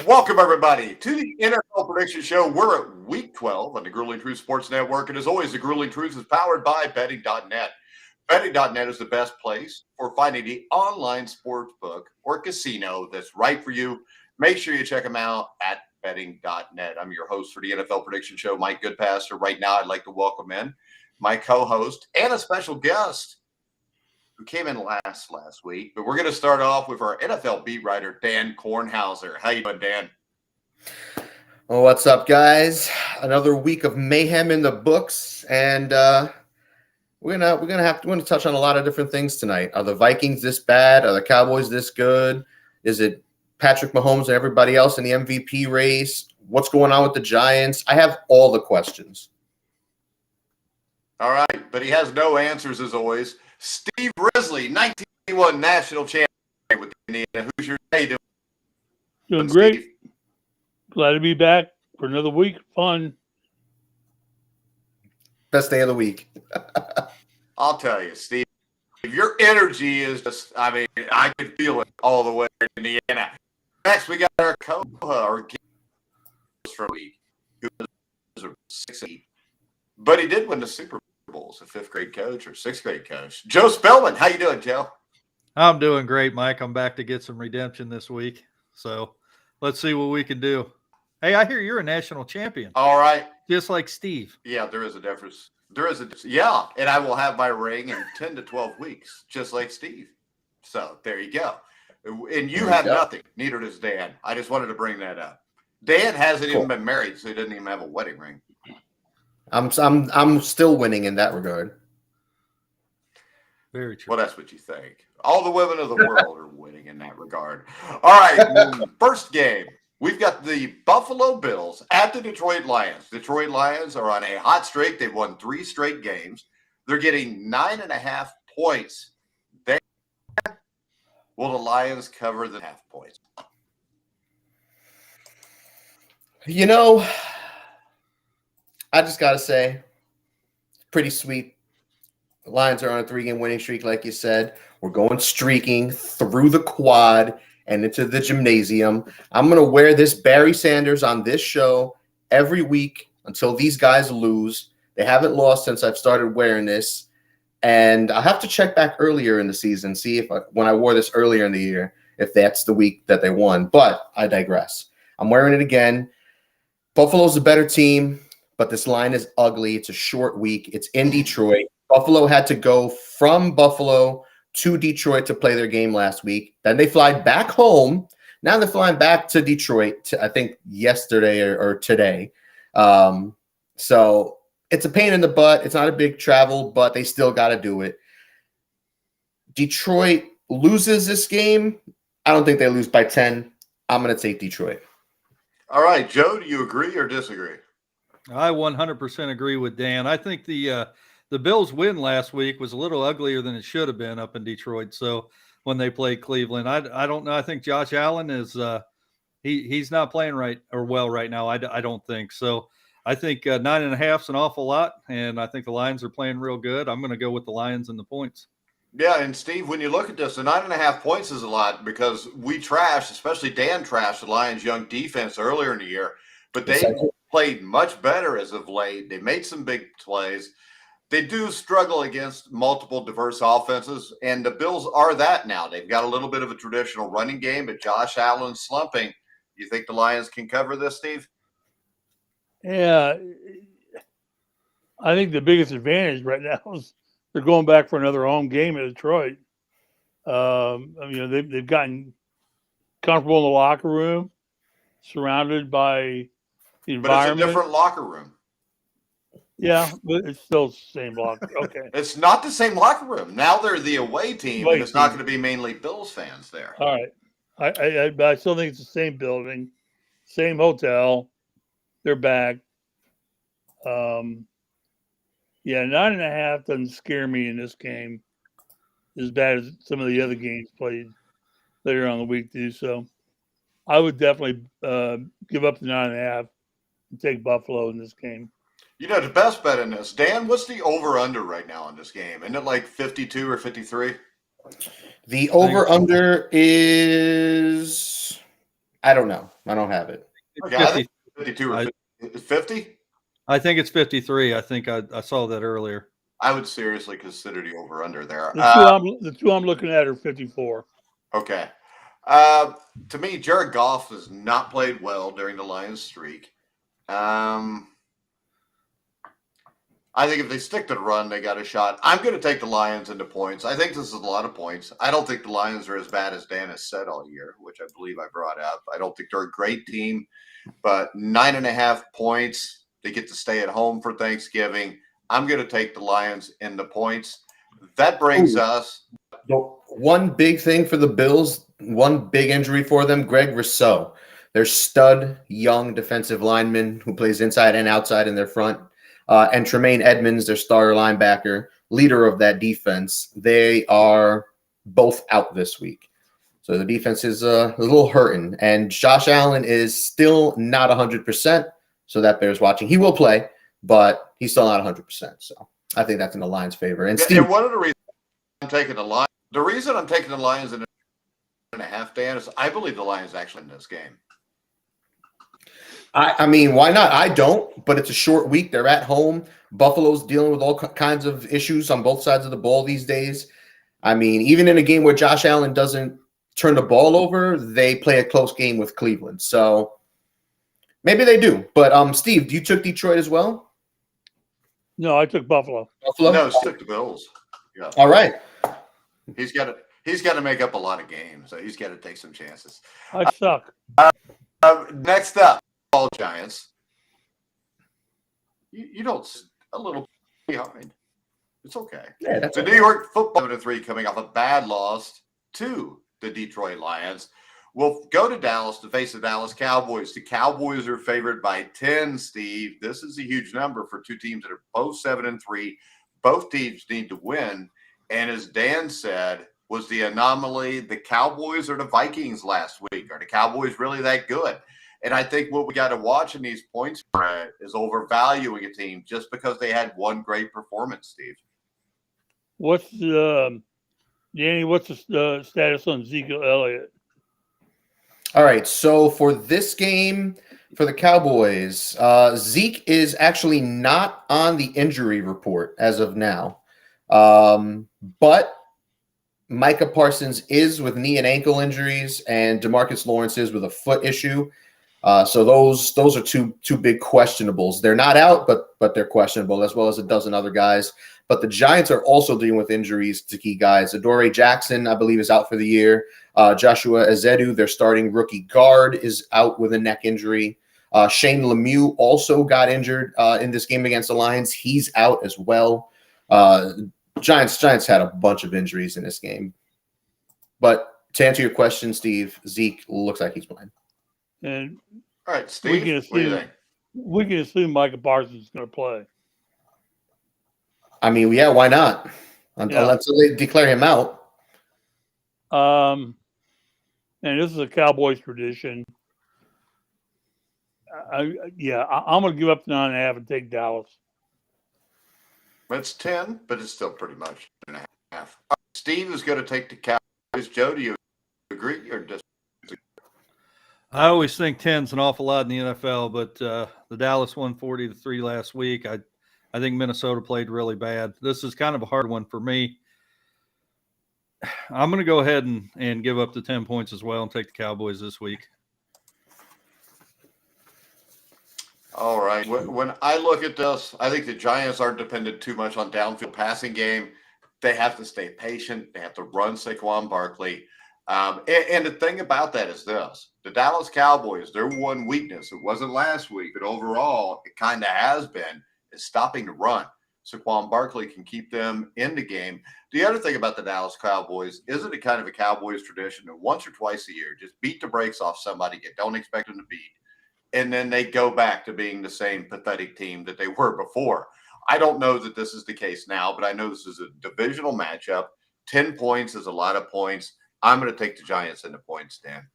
Welcome, everybody, to the NFL Prediction Show. We're at Week 12 on the Grueling Truth Sports Network. And as always, the Grueling Truth is powered by betting.net. Betting.net is the best place for finding the online sports book or casino that's right for you. Make sure you check them out at betting.net. I'm your host for the NFL Prediction Show, Mike Goodpaster. Right now, I'd like to welcome in my co-host and a special guest who came in last week. But we're going to start off with our NFL beat writer, Dan Kornhauser. How you doing, Dan? Well, what's up, guys? Another week of mayhem in the books, and we're gonna touch on a lot of different things tonight. Are the Vikings this bad? Are the Cowboys this good? Is it Patrick Mahomes and everybody else in the MVP race? What's going on with the Giants? I have all the questions. All right, but he has no answers as always. Steve Risley, 1981 national champion with Indiana. Who's your day doing? Doing great. Steve? Glad to be back for another week. Fun. Best day of the week. I'll tell you, Steve, your energy is just, I can feel it all the way to Indiana. Next, we got our guest for a week, who was 6'8", but he did win the Super Bowl as a fifth grade coach or sixth grade coach. Joe Spellman, how you doing, Joe? I'm doing great, Mike. I'm back to get some redemption this week. So let's see what we can do. Hey, I hear you're a national champion. All right. Just like Steve. Yeah, there is a difference. Yeah, and I will have my ring in 10 to 12 weeks, just like Steve. So there you go. And you have nothing. Neither does Dan. I just wanted to bring that up. Dan hasn't even been married, so he doesn't even have a wedding ring. I'm still winning in that regard. Very true. Well, that's what you think. All the women of the world are winning in that regard. All right, first game. We've got the Buffalo Bills at the Detroit Lions. Detroit Lions are on a hot streak. They've won 3 straight games. They're getting 9.5 points. Will the Lions cover the half points? You know, I just got to say, pretty sweet. The Lions are on a 3-game winning streak, like you said. We're going streaking through the quad and into the gymnasium. I'm going to wear this Barry Sanders on this show every week until these guys lose. They haven't lost since I've started wearing this. And I'll have to check back earlier in the season, see if when I wore this earlier in the year, if that's the week that they won. But I digress. I'm wearing it again. Buffalo's a better team, but this line is ugly. It's a short week. It's in Detroit. Buffalo had to go from Buffalo to Detroit to play their game last week. Then they fly back home. Now they're flying back to Detroit, I think yesterday or today. So it's a pain in the butt. It's not a big travel, but they still got to do it. Detroit loses this game. I don't think they lose by 10. I'm going to take Detroit. All right, Joe, do you agree or disagree? I 100% agree with Dan. I think the Bills' win last week was a little uglier than it should have been up in Detroit. So when they played Cleveland, I don't know. I think Josh Allen is he's not playing right or well right now. I don't think so. I think 9.5 is an awful lot, and I think the Lions are playing real good. I'm going to go with the Lions and the points. Yeah, and Steve, when you look at this, the 9.5 points is a lot because we trashed, especially Dan trashed the Lions' young defense earlier in the year, but they played much better as of late. They made some big plays. They do struggle against multiple diverse offenses, and the Bills are that now. They've got a little bit of a traditional running game, but Josh Allen's slumping. You think the Lions can cover this, Steve? Yeah. I think the biggest advantage right now is they're going back for another home game at Detroit. They've gotten comfortable in the locker room, surrounded by the environment. But it's a different locker room. Yeah, but it's still the same locker. Okay. It's not the same locker room. Now they're the away team, and it's not going to be mainly Bills fans there. All right. I still think it's the same building, same hotel. They're back. 9.5 doesn't scare me in this game as bad as some of the other games played later on the week too. So I would definitely give up the 9.5 and take Buffalo in this game. You know, the best bet in this, Dan, what's the over-under right now in this game? Isn't it like 52 or 53? The over-under is, I don't know. I don't have it. Okay, I think 52 or 50. I think it's 53. I think I saw that earlier. I would seriously consider the over-under there. The two I'm looking at are 54. Okay. To me, Jared Goff has not played well during the Lions streak. I think if they stick to the run, they got a shot. I'm going to take the Lions into points. I think this is a lot of points. I don't think the Lions are as bad as Dan has said all year, which I believe I brought up. I don't think they're a great team, but 9.5 points. They get to stay at home for Thanksgiving. I'm going to take the Lions in the points. That brings us. One big thing for the Bills, one big injury for them, Greg Rousseau, their stud young defensive lineman who plays inside and outside in their front. And Tremaine Edmonds, their starter linebacker, leader of that defense, they are both out this week. So the defense is a little hurting. And Josh Allen is still not 100%, so that bears watching. He will play, but he's still not 100%. So I think that's in the Lions' favor. And Steve, one of the reasons I'm taking the reason I'm taking the Lions in 1.5, Dan, is I believe the Lions actually in this game. I mean, why not? I don't, but it's a short week. They're at home. Buffalo's dealing with all kinds of issues on both sides of the ball these days. I mean, even in a game where Josh Allen doesn't turn the ball over, they play a close game with Cleveland. So maybe they do. But Steve, you took Detroit as well? No, I took Buffalo. No, stick the Bills. Yeah. All right. He's got to make up a lot of games, so he's got to take some chances. I suck. Next up, all Giants. You don't a little behind. It's okay. Yeah, that's the okay. New York Football 7-3 coming off a bad loss to the Detroit Lions. Will go to Dallas to face the Dallas Cowboys. The Cowboys are favored by 10, Steve. This is a huge number for two teams that are both 7-3. Both teams need to win. And as Dan said, was the anomaly the Cowboys or the Vikings last week? Are the Cowboys really that good? And I think what we got to watch in these points spread is overvaluing a team just because they had one great performance, Steve. What's Danny? What's the status on Ezekiel Elliott? All right. So for this game, for the Cowboys, Zeke is actually not on the injury report as of now. But Micah Parsons is with knee and ankle injuries, and DeMarcus Lawrence is with a foot issue. So those are two big questionables. They're not out, but they're questionable, as well as a dozen other guys. But the Giants are also dealing with injuries to key guys. Adoree Jackson, I believe, is out for the year. Joshua Ezedu, their starting rookie guard, is out with a neck injury. Shane Lemieux also got injured in this game against the Lions. He's out as well. Giants had a bunch of injuries in this game. But to answer your question, Steve, Zeke looks like he's playing. And all right, Steve, what do you think? We can assume Micah Parsons is going to play. I mean, yeah, why not? Until they declare him out. And this is a Cowboys tradition. I'm going to give up the 9.5 and take Dallas. It's 10, but it's still pretty much 10.5. Steve is going to take the Cowboys. Joe, do you agree or disagree? I always think 10's an awful lot in the NFL, but the Dallas won 40-3 last week. I think Minnesota played really bad. This is kind of a hard one for me. I'm going to go ahead and give up the 10 points as well and take the Cowboys this week. All right. When I look at this, I think the Giants aren't dependent too much on downfield passing game. They have to stay patient. They have to run Saquon Barkley. And the thing about that is this. The Dallas Cowboys, their one weakness, it wasn't last week, but overall it kind of has been, is stopping the run. Saquon Barkley can keep them in the game. The other thing about the Dallas Cowboys, isn't it kind of a Cowboys tradition that once or twice a year, just beat the brakes off somebody you don't expect them to beat, and then they go back to being the same pathetic team that they were before. I don't know that this is the case now, but I know this is a divisional matchup. 10 points is a lot of points. I'm going to take the Giants in the points, Dan.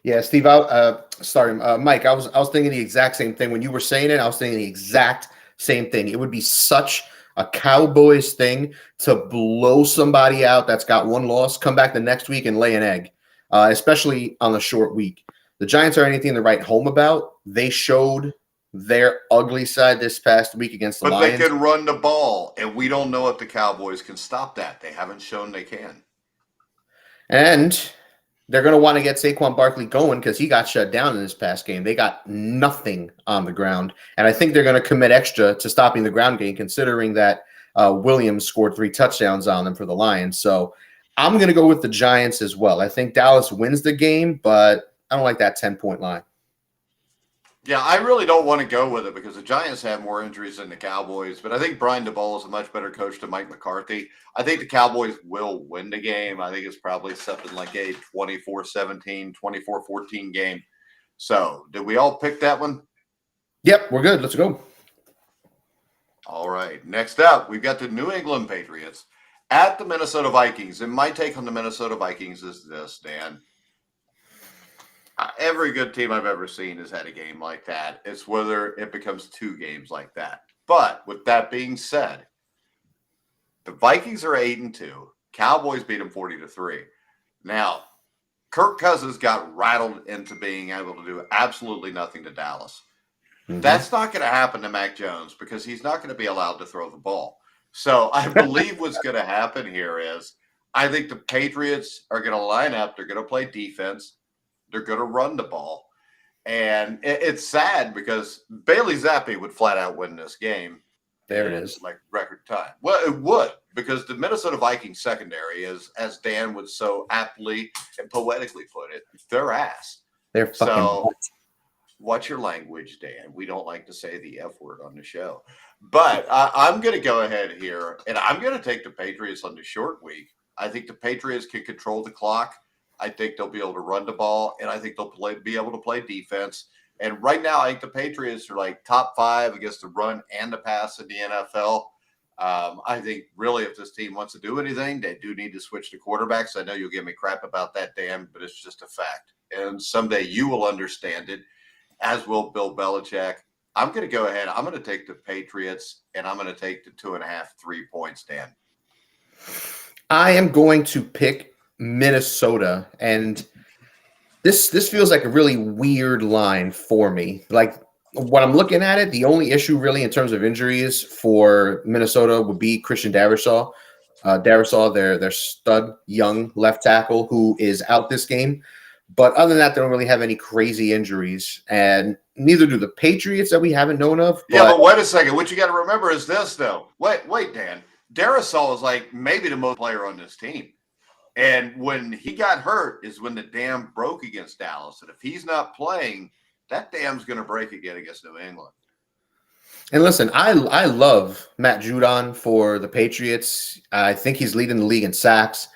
Yeah, Steve. Mike. I was thinking the exact same thing when you were saying it. I was thinking the exact same thing. It would be such a Cowboys thing to blow somebody out that's got one loss, come back the next week and lay an egg. especially on the short week. The Giants are anything to write home about. They showed their ugly side this past week against the Lions. But they can run the ball, and we don't know if the Cowboys can stop that. They haven't shown they can. And they're going to want to get Saquon Barkley going because he got shut down in this past game. They got nothing on the ground. And I think they're going to commit extra to stopping the ground game, considering that Williams scored 3 touchdowns on them for the Lions. So I'm going to go with the Giants as well. I think Dallas wins the game, but I don't like that 10-point line. Yeah, I really don't want to go with it because the Giants have more injuries than the Cowboys, but I think Brian DeBoer is a much better coach than Mike McCarthy. I think the Cowboys will win the game. I think it's probably something like a 24-17, 24-14 game. So, did we all pick that one? Yep, we're good. Let's go. All right. Next up, we've got the New England Patriots at the Minnesota Vikings. And my take on the Minnesota Vikings is this, Dan. Every good team I've ever seen has had a game like that. It's whether it becomes 2 games like that. But with that being said, the Vikings are 8-2. Cowboys beat them 40-3. Now, Kirk Cousins got rattled into being able to do absolutely nothing to Dallas. Mm-hmm. That's not going to happen to Mac Jones because he's not going to be allowed to throw the ball. So I believe what's going to happen here is I think the Patriots are going to line up. They're going to play defense. They're going to run the ball. And it's sad because Bailey Zappi would flat out win this game. There it is. Like record time. Well, it would because the Minnesota Vikings secondary is, as Dan would so aptly and poetically put it, their ass. They're fucking so watch your language, Dan. We don't like to say the F word on the show. But I'm going to go ahead here, and I'm going to take the Patriots on the short week. I think the Patriots can control the clock. I think they'll be able to run the ball, and I think they'll be able to play defense. And right now, I think the Patriots are like top 5 against the run and the pass in the NFL. I think really if this team wants to do anything, they do need to switch to quarterbacks. I know you'll give me crap about that, Dan, but it's just a fact. And someday you will understand it, as will Bill Belichick. I'm going to go ahead. I'm going to take the Patriots, and I'm going to take the 2.5, 3 points, Dan. I am going to pick Minnesota, and this feels like a really weird line for me. Like when I'm looking at it, the only issue really in terms of injuries for Minnesota would be Christian Darrisaw. Their stud young left tackle who is out this game. But other than that, they don't really have any crazy injuries, and neither do the Patriots that we haven't known of. But wait a second. What you got to remember is this, though. Wait, Dan. Darrisaw is like maybe the most player on this team. And when he got hurt is when the dam broke against Dallas. And if he's not playing, that dam's going to break again against New England. And listen, I love Matt Judon for the Patriots. I think he's leading the league in sacks.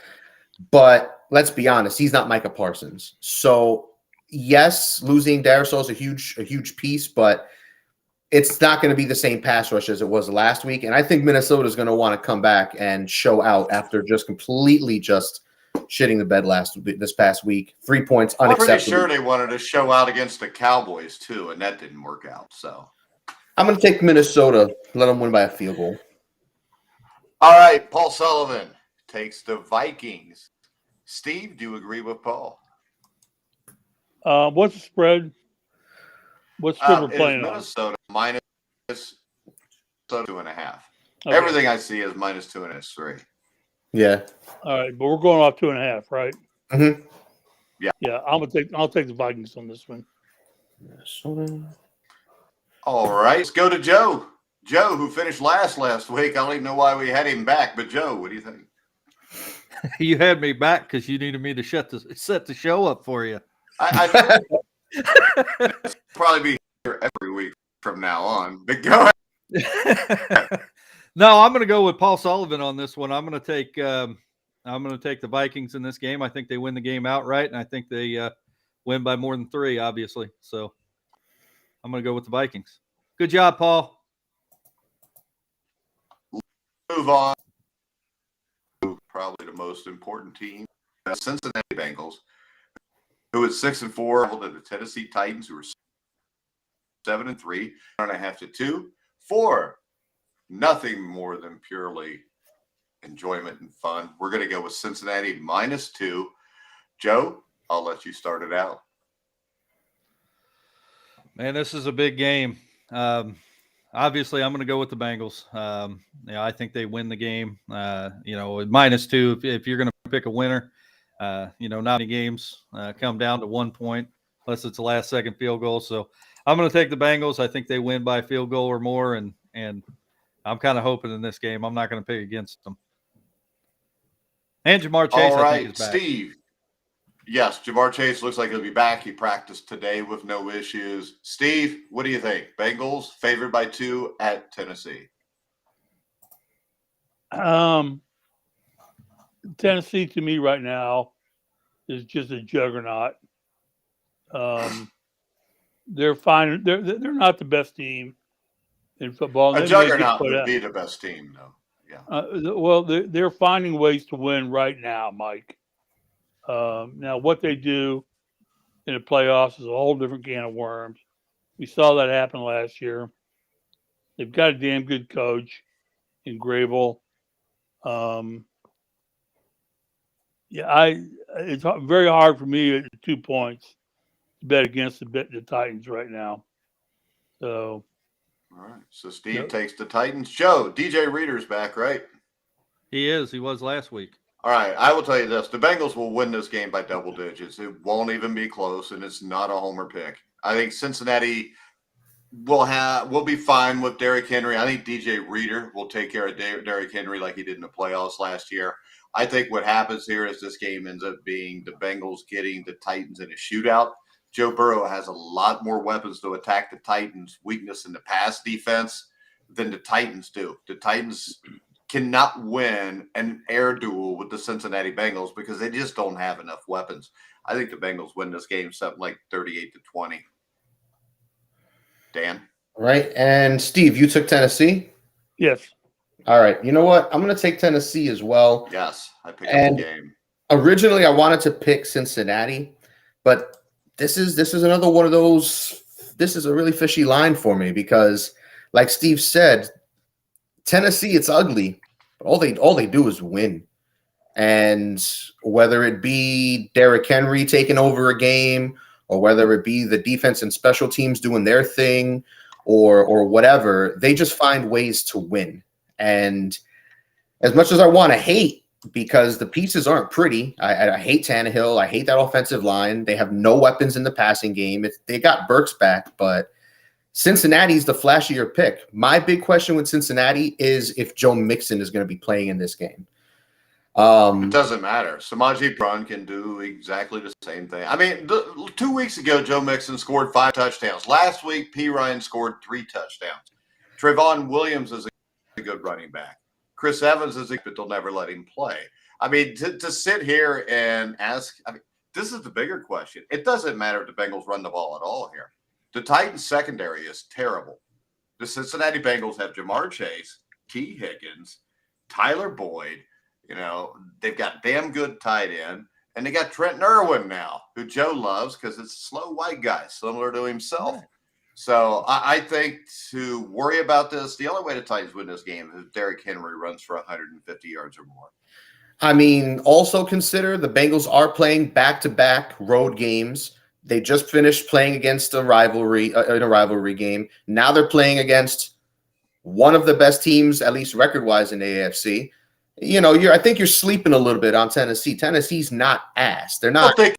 But let's be honest, he's not Micah Parsons. So, yes, losing Darrisaw is a huge piece, but it's not going to be the same pass rush as it was last week. And I think Minnesota is going to want to come back and show out after just completely shitting the bed this past week. 3 points, unacceptable. I'm pretty sure they wanted to show out against the Cowboys too, and that didn't work out. So I'm going to take Minnesota, let them win by a field goal. All right, Paul Sullivan takes the Vikings. Steve, do you agree with Paul? What's the spread? What spread we're playing Minnesota minus 2.5. Okay. Everything I see is minus 2 and it's 3. Yeah. All right, but we're going off 2.5, right? Mm-hmm. Yeah. I'll take the Vikings on this one. Minnesota. All right, let's go to Joe. Joe, who finished last week. I don't even know why we had him back, but Joe, what do you think? You had me back because you needed me to set the show up for you. I probably be here every week from now on. But go ahead. No, I'm going to go with Paul Sullivan on this one. I'm going to take the Vikings in this game. I think they win the game outright, and I think they win by more than 3, obviously. So I'm going to go with the Vikings. Good job, Paul. Move on. Probably the most important team, the Cincinnati Bengals, who is 6-4, hold to the Tennessee Titans, who are 7-3, 1.5 to 2, for nothing more than purely enjoyment and fun. We're going to go with Cincinnati minus 2. Joe, I'll let you start it out. Man, this is a big game. Obviously, I'm going to go with the Bengals. I think they win the game. -2, if you're going to pick a winner, not many games come down to 1 point unless it's a last-second field goal. So I'm going to take the Bengals. I think they win by a field goal or more, and I'm kind of hoping in this game. I'm not going to pick against them. And Jamar Chase, All I right, think, is back. Steve. Yes, Jamar Chase looks like he'll be back. He practiced today with no issues. Steve, what do you think? Bengals favored by 2 at Tennessee. Tennessee to me right now is just a juggernaut. They're fine. They're not the best team in football. A juggernaut would be the best team, though. Yeah. Well, they're finding ways to win right now, Mike. Now, what they do in the playoffs is a whole different can of worms. We saw that happen last year. They've got a damn good coach in Grable. It's very hard for me at 2 points to bet against the Titans right now. So, all right. So Steve takes the Titans. Joe, DJ Reader's back, right? He is. He was last week. All right, I will tell you this. The Bengals will win this game by double digits. It won't even be close, and it's not a homer pick. I think Cincinnati will be fine with Derrick Henry. I think DJ Reader will take care of Derrick Henry like he did in the playoffs last year. I think what happens here is this game ends up being the Bengals getting the Titans in a shootout. Joe Burrow has a lot more weapons to attack the Titans' weakness in the pass defense than the Titans do. The Titans cannot win an air duel with the Cincinnati Bengals because they just don't have enough weapons. I think the Bengals win this game something like 38-20. Dan? All right. And Steve, you took Tennessee? Yes. All right. You know what? I'm going to take Tennessee as well. Yes, I picked up the game. Originally, I wanted to pick Cincinnati, but this is another one of those. This is a really fishy line for me because, like Steve said, Tennessee, it's ugly, but all they do is win. And whether it be Derrick Henry taking over a game, or whether it be the defense and special teams doing their thing, or whatever, they just find ways to win. And as much as I want to hate, because the pieces aren't pretty, I hate Tannehill. I hate that offensive line. They have no weapons in the passing game. They got Burks back, but Cincinnati's the flashier pick. My big question with Cincinnati is if Joe Mixon is going to be playing in this game. It doesn't matter. Samaje Perine can do exactly the same thing. I mean, 2 weeks ago, Joe Mixon scored 5 touchdowns. Last week, Perine scored 3 touchdowns. Trayvon Williams is a good running back. Chris Evans is but they'll never let him play. I mean, to sit here and ask, this is the bigger question. It doesn't matter if the Bengals run the ball at all here. The Titans secondary is terrible. The Cincinnati Bengals have Jamar Chase, T. Higgins, Tyler Boyd. They've got damn good tight end, and they got Trent Irwin now, who Joe loves because it's a slow white guy, similar to himself. So I think to worry about this, the only way the Titans win this game is if Derrick Henry runs for 150 yards or more. I mean, also consider the Bengals are playing back-to-back road games. They just finished playing against a rivalry game. Now they're playing against one of the best teams, at least record-wise, in the AFC. I think you're sleeping a little bit on Tennessee. Tennessee's not ass. They're not. I think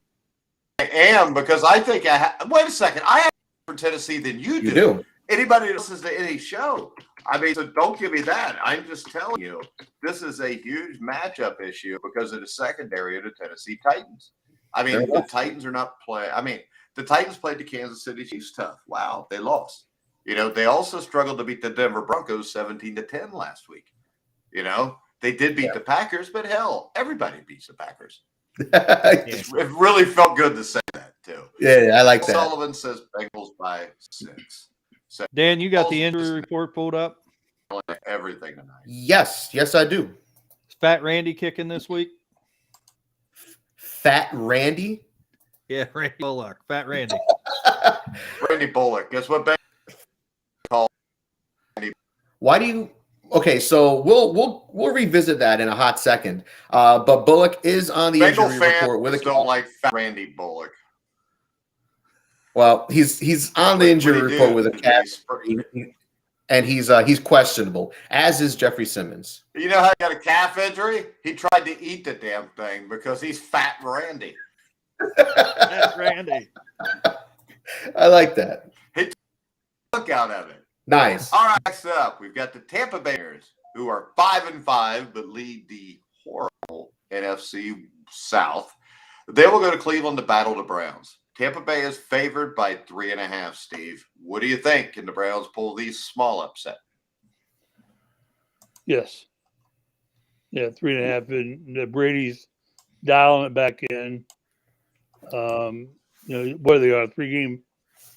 I am because I think wait a second. I have more for Tennessee than you do. You do. Anybody that listens to any show. So don't give me that. I'm just telling you, this is a huge matchup issue because of the secondary of the Tennessee Titans. The Titans are not playing. The Titans played the Kansas City Chiefs tough. Wow, they lost. They also struggled to beat the Denver Broncos 17-10 last week. They did beat the Packers, but hell, everybody beats the Packers. It really felt good to say that, too. Yeah, I like that. Sullivan says Bengals by 6. So Dan, you got the injury report pulled up? Everything tonight. Yes, I do. Is Fat Randy kicking this week? Fat Randy? Yeah, Randy Bullock. Fat Randy. Randy Bullock. Guess what Bengals call Randy? Why do you Okay, so we'll revisit that in a hot second. But Bullock is on the Bengal injury report with a fans don't like fat Randy Bullock. Well, he's on the injury report with a calf, and he's questionable, as is Jeffrey Simmons. You know how he got a calf injury? He tried to eat the damn thing because he's fat Randy. That's Randy. I like that. Look out of it. Nice. All right, next up, we've got the Tampa Bay Bears, who are 5-5, but lead the horrible NFC South. They will go to Cleveland to battle the Browns. Tampa Bay is favored by 3.5, Steve. What do you think? Can the Browns pull these small upset? Yes. Yeah, 3.5. And Brady's dialing it back in. What are they on? 3-game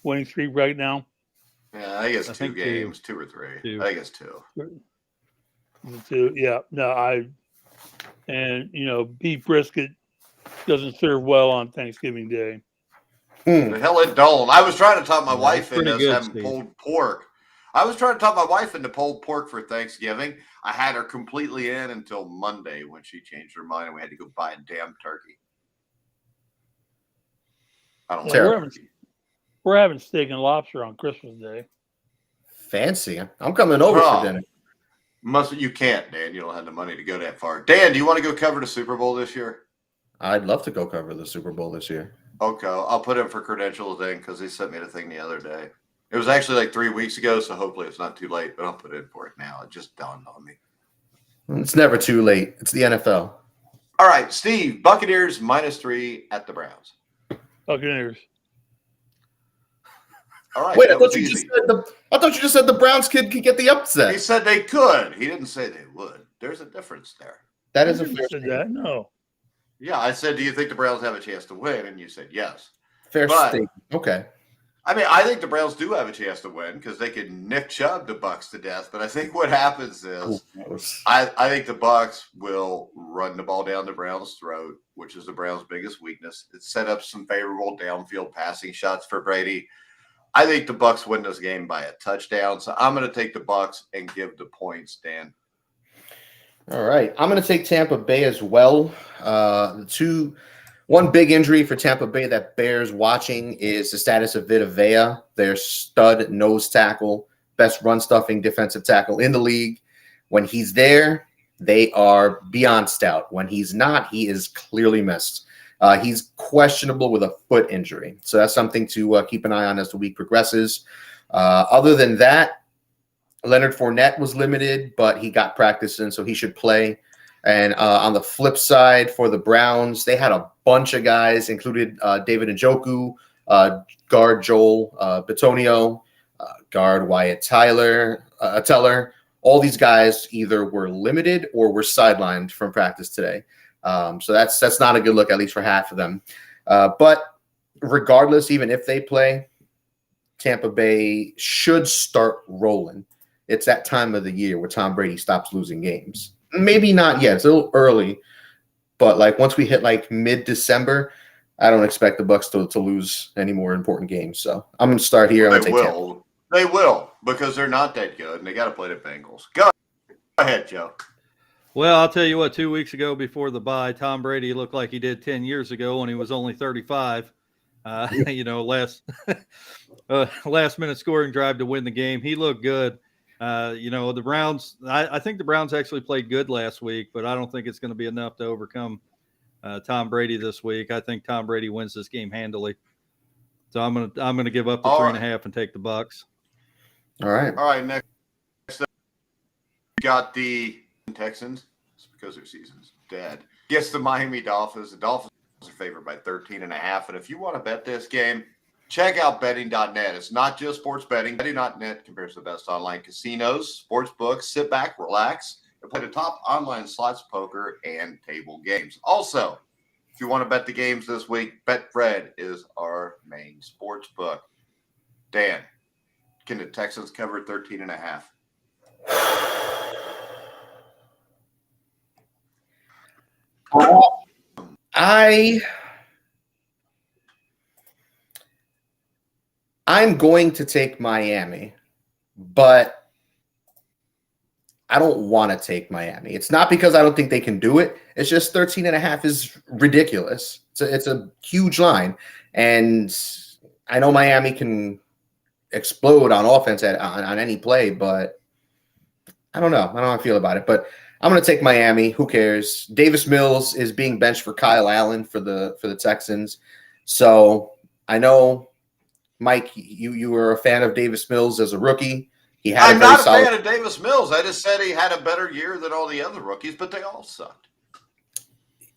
winning streak right now? Yeah, I think it's two games, 2 or 3. Two. I think it's 2. 2, yeah. No, beef brisket doesn't serve well on Thanksgiving Day. The hell it don't. I was trying to talk my wife pretty into good, having Steve. pulled pork. I was trying to talk my wife into pulled pork for Thanksgiving. I had her completely in until Monday when she changed her mind and we had to go buy a damn turkey. I don't like turkey. We're having steak and lobster on Christmas Day. Fancy. I'm coming over for dinner. You can't, Dan. You don't have the money to go that far. Dan, do you want to go cover the Super Bowl this year? I'd love to go cover the Super Bowl this year. Okay, I'll put in for credentials then because they sent me the thing the other day. It was actually like 3 weeks ago, so hopefully it's not too late, but I'll put in for it now. It just dawned on me. It's never too late. It's the NFL. All right, Steve, Buccaneers -3 at the Browns. Buccaneers. All right. Wait, I thought you just said the Browns could get the upset. He said they could. He didn't say they would. There's a difference there. That is a fair fair statement. That no. Yeah, I said, do you think the Browns have a chance to win? And you said yes. fair statement. Okay. I mean, I think the Browns do have a chance to win because they could Nick Chubb the Bucks to death. But I think what happens is I think the Bucks will run the ball down the Browns' throat, which is the Browns' biggest weakness. It set up some favorable downfield passing shots for Brady. I think the Bucks win this game by a touchdown. So I'm going to take the Bucks and give the points, Dan. All right. I'm going to take Tampa Bay as well. One big injury for Tampa Bay that bears watching is the status of Vita Vea, their stud nose tackle, best run-stuffing defensive tackle in the league. When he's there, they are beyond stout. When he's not, he is clearly missed. He's questionable with a foot injury. So that's something to keep an eye on as the week progresses. Other than that, Leonard Fournette was limited, but he got practice in, so he should play. And on the flip side for the Browns, they had a bunch of guys, included David Njoku, guard Joel Bitonio, guard Wyatt Teller. All these guys either were limited or were sidelined from practice today. So that's not a good look, at least for half of them. But regardless, even if they play, Tampa Bay should start rolling. It's that time of the year where Tom Brady stops losing games. Maybe not yet. It's a little early, but like once we hit like mid-December, I don't expect the Bucs to lose any more important games. So I'm going to start here. They will because they're not that good, and they got to play the Bengals. Go ahead, Joe. Well, I'll tell you what. 2 weeks ago, before the bye, Tom Brady looked like he did 10 years ago when he was only 35. Last minute scoring drive to win the game. He looked good. The Browns, I think the Browns actually played good last week, but I don't think it's going to be enough to overcome Tom Brady this week. I think Tom Brady wins this game handily. So I'm going to give up the 3.5 and take the Bucs. All right. Next up, we got the Texans. It's because their season's dead. Gets the Miami Dolphins. The Dolphins are favored by 13.5. And if you want to bet this game, check out betting.net. It's not just sports betting. Betting.net compares to the best online casinos, sports books. Sit back, relax, and play the top online slots, poker, and table games. Also, if you want to bet the games this week, Betfred is our main sports book. Dan, can the Texans cover 13.5? I'm going to take Miami, but I don't want to take Miami. It's not because I don't think they can do it. It's just 13.5 is ridiculous. It's a huge line. And I know Miami can explode on offense on any play, but I don't know. I don't know how I feel about it. But I'm going to take Miami. Who cares? Davis Mills is being benched for Kyle Allen for the Texans. So I know, Mike, you were a fan of Davis Mills as a rookie. I'm not a fan of Davis Mills. I just said he had a better year than all the other rookies, but they all sucked.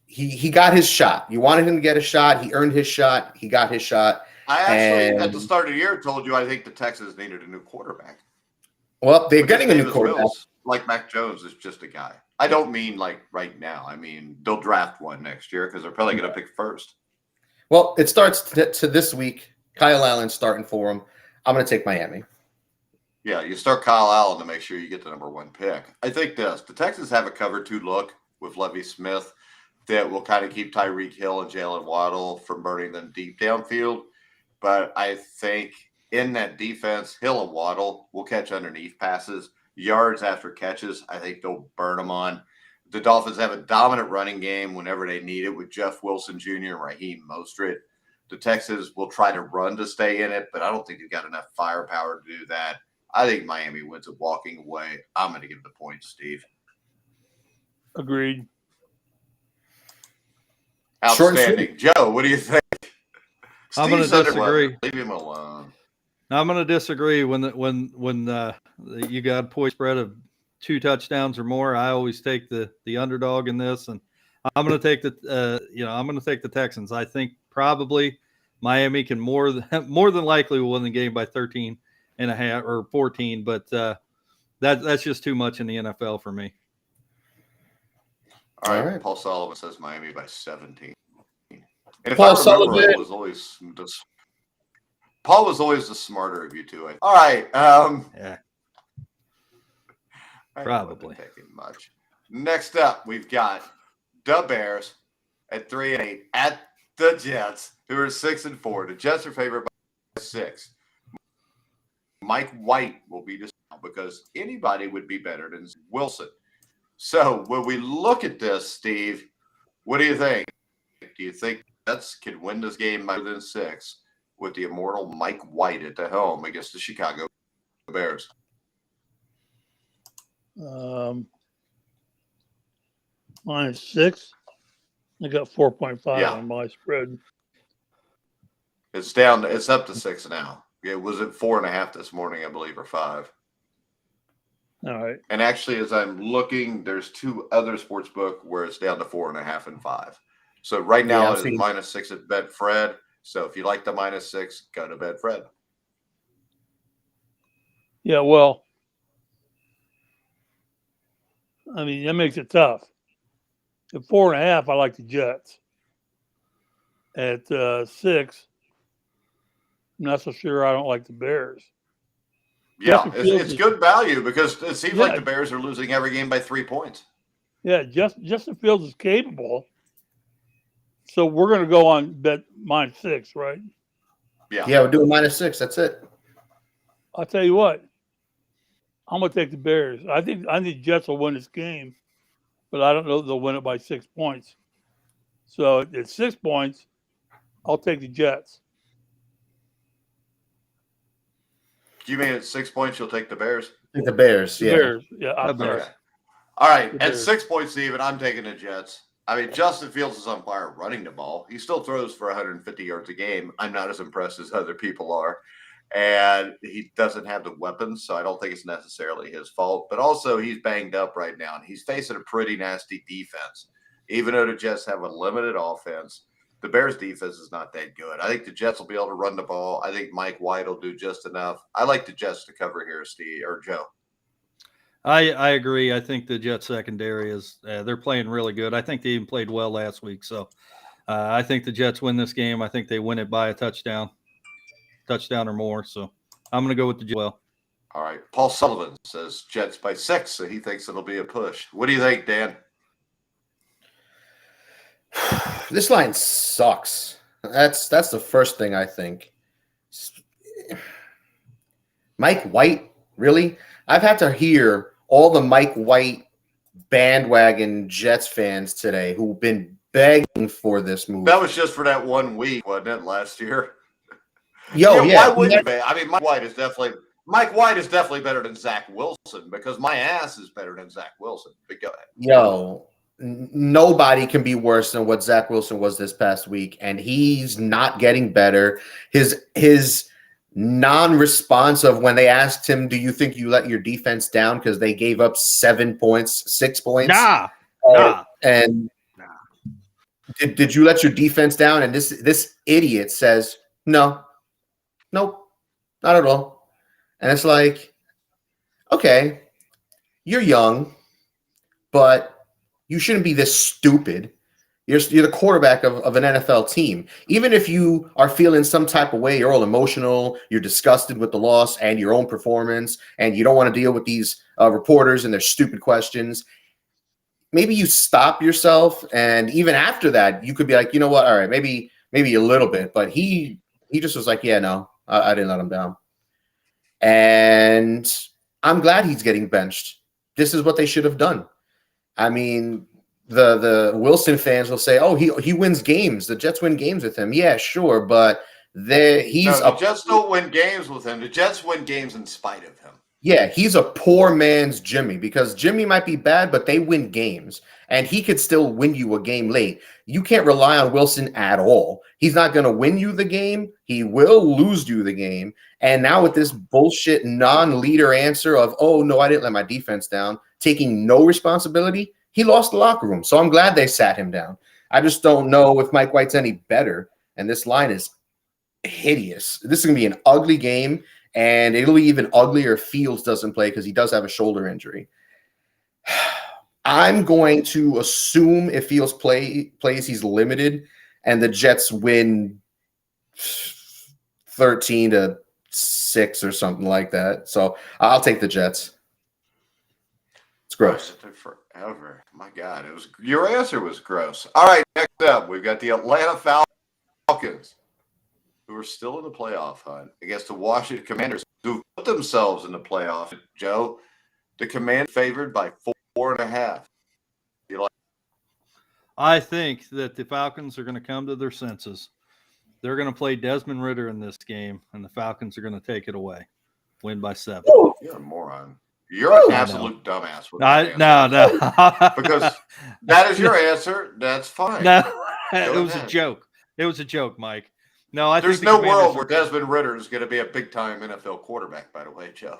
He got his shot. You wanted him to get a shot. He earned his shot. He got his shot. I actually, at the start of the year, told you I think the Texans needed a new quarterback. Well, they're getting a new quarterback. Mills, like Mac Jones, is just a guy. I don't mean like right now. I mean, they'll draft one next year because they're probably going to pick first. Well, it starts to this week. Kyle Allen starting for him. I'm going to take Miami. Yeah, you start Kyle Allen to make sure you get the number 1 pick. I think the Texans have a cover 2 look with Lovie Smith that will kind of keep Tyreek Hill and Jalen Waddle from burning them deep downfield. But I think in that defense, Hill and Waddle will catch underneath passes, yards after catches. I think they'll burn them on. The Dolphins have a dominant running game whenever they need it with Jeff Wilson Jr. and Raheem Mostert. The Texans will try to run to stay in it, but I don't think they've got enough firepower to do that. I think Miami wins it walking away. I'm going to give the point, Steve. Agreed. Outstanding. Joe, what do you think? I'm going to disagree. Leave him alone. I'm going to disagree. When you got a point spread of 2 touchdowns or more, I always take the underdog in this, and I'm going to take I'm going to take the Texans. I think probably Miami can more than likely will win the game by 13.5 or 14, but that's just too much in the NFL for me. All right. Paul Sullivan says Miami by 17. And if Paul Sullivan Paul was always the smarter of you two. All right. Yeah. Probably. Taking much. Next up, we've got the Bears at 3-8 at the Jets, who are 6-4. The Jets are favored by 6. Mike White will be disappointed because anybody would be better than Wilson. So when we look at this, Steve, what do you think? Do you think Jets can win this game by more than 6 with the immortal Mike White at the helm against the Chicago Bears? -6. I got 4.5 on my spread. It's down. It's up to 6 now. It was at 4.5 this morning, I believe, or 5. All right. And actually, as I'm looking, there's 2 other sportsbook where it's down to 4.5 and 5. So right now it is -6 at Betfred. So if you like the -6, go to Betfred. Yeah, well, I mean, that makes it tough. At 4.5, I like the Jets. At 6, I'm not so sure I don't like the Bears. Yeah, it's good value because it seems like the Bears are losing every game by 3 points. Yeah, Justin Fields is capable. So we're going to go on bet -6, right? Yeah, we're doing -6. That's it. I'll tell you what. I'm going to take the Bears. I think Jets will win this game, but I don't know if they'll win it by 6 points. So at 6 points, I'll take the Jets. Do you mean at 6 points you'll take the Bears? The Bears, yeah. Bears, yeah. Okay. All right, at 6 points, Steven, I'm taking the Jets. I mean, Justin Fields is on fire running the ball. He still throws for 150 yards a game. I'm not as impressed as other people are. And he doesn't have the weapons, so I don't think it's necessarily his fault. But also, he's banged up right now, and he's facing a pretty nasty defense. Even though the Jets have a limited offense, the Bears' defense is not that good. I think the Jets will be able to run the ball. I think Mike White will do just enough. I like the Jets to cover here, Steve or Joe. I agree. I think the Jets secondary is they're playing really good. I think they even played well last week. So I think the Jets win this game. I think they win it by a touchdown or more. So I'm going to go with the Jets. Well, all right. Paul Sullivan says Jets by 6, so he thinks it'll be a push. What do you think, Dan? This line sucks. That's the first thing I think. Mike White, really? I've had to hear all the Mike White bandwagon Jets fans today who've been begging for this move. That was just for that 1 week, wasn't it, last year? Yo, yeah. Why wouldn't you be? I mean, Mike White is definitely better than Zach Wilson because my ass is better than Zach Wilson. But go ahead. Yo, nobody can be worse than what Zach Wilson was this past week, and he's not getting better. His non-response of when they asked him, "Do you think you let your defense down because they gave up 7 points, 6 points?" Nah. And did you let your defense down? And this idiot says, "No, nope, not at all." And it's like, okay, you're young, but you shouldn't be this stupid. You're the quarterback of an NFL team. Even if you are feeling some type of way, you're all emotional, you're disgusted with the loss and your own performance, and you don't want to deal with these reporters and their stupid questions. Maybe you stop yourself, and even after that, you could be like, you know what? All right, maybe a little bit. But he just was like, yeah, no, I didn't let him down. And I'm glad he's getting benched. This is what they should have done. I mean, the Wilson fans will say, oh, he wins games. The Jets win games with him. Yeah, sure, but the Jets don't win games with him. The Jets win games in spite of him. Yeah, he's a poor man's Jimmy because Jimmy might be bad, but they win games, and he could still win you a game late. You can't rely on Wilson at all. He's not going to win you the game. He will lose you the game. And now with this bullshit non-leader answer of, oh, no, I didn't let my defense down, taking no responsibility, he lost the locker room. So I'm glad they sat him down. I just don't know if Mike White's any better, and this line is hideous. This is going to be an ugly game. And it'll be even uglier if Fields doesn't play because he does have a shoulder injury. I'm going to assume if Fields plays, he's limited, and the Jets win 13-6 or something like that. So I'll take the Jets. It's gross. Forever. My God, your answer was gross. All right, next up, we've got the Atlanta Falcons, who are still in the playoff hunt against the Washington Commanders, who put themselves in the playoff. Joe, the Commanders favored by 4.5. I think that the Falcons are going to come to their senses. They're going to play Desmond Ridder in this game, and the Falcons are going to take it away. Win by 7. You're a moron. You're an absolute dumbass. No. Because that is your answer. That's fine. No, it was a joke. It was a joke, Mike. No, there's no world where Desmond Ridder is going to be a big-time NFL quarterback, by the way, Joe.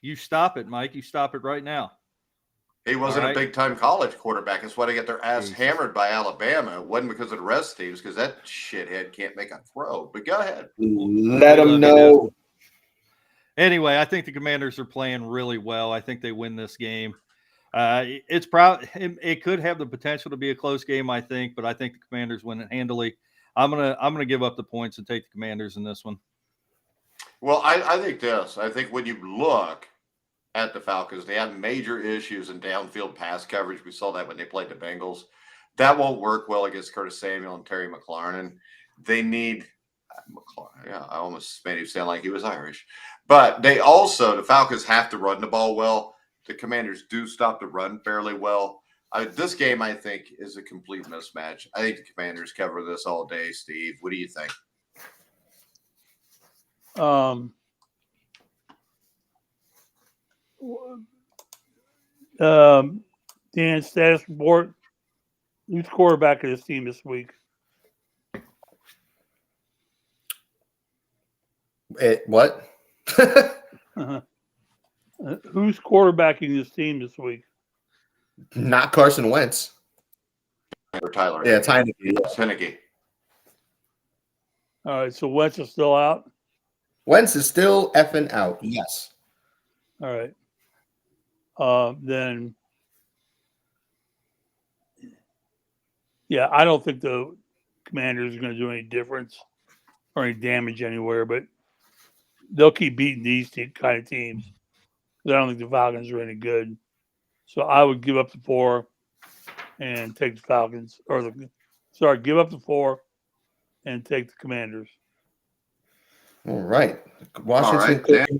You stop it, Mike. You stop it right now. He wasn't a big-time college quarterback. That's why they get their ass hammered by Alabama. It wasn't because of the rest teams, because that shithead can't make a throw. But go ahead. Let them know. Anyway, I think the Commanders are playing really well. I think they win this game. It could have the potential to be a close game, I think, but I think the Commanders win it handily. I'm gonna give up the points and take the Commanders in this one. Well, I think this. I think when you look at the Falcons, they have major issues in downfield pass coverage. We saw that when they played the Bengals. That won't work well against Curtis Samuel and Terry McLaurin. They need I almost made him sound like he was Irish. But the Falcons have to run the ball well. The Commanders do stop the run fairly well. This game, I think, is a complete mismatch. I think the Commanders cover this all day, Steve. What do you think? Dan, status report. Who's quarterback of this team this week? What? Who's quarterbacking this team this week? Not Carson Wentz. Or Tyler. Yeah, Heineke. Heineke. All right, so Wentz is still out? Wentz is still effing out, yes. All right. Then, yeah, I don't think the Commanders are going to do any difference or any damage anywhere, but they'll keep beating these kind of teams. I don't think the Falcons are any good. So I would give up the 4 and take the Falcons. Give up the 4 and take the Commanders. All right. Washington.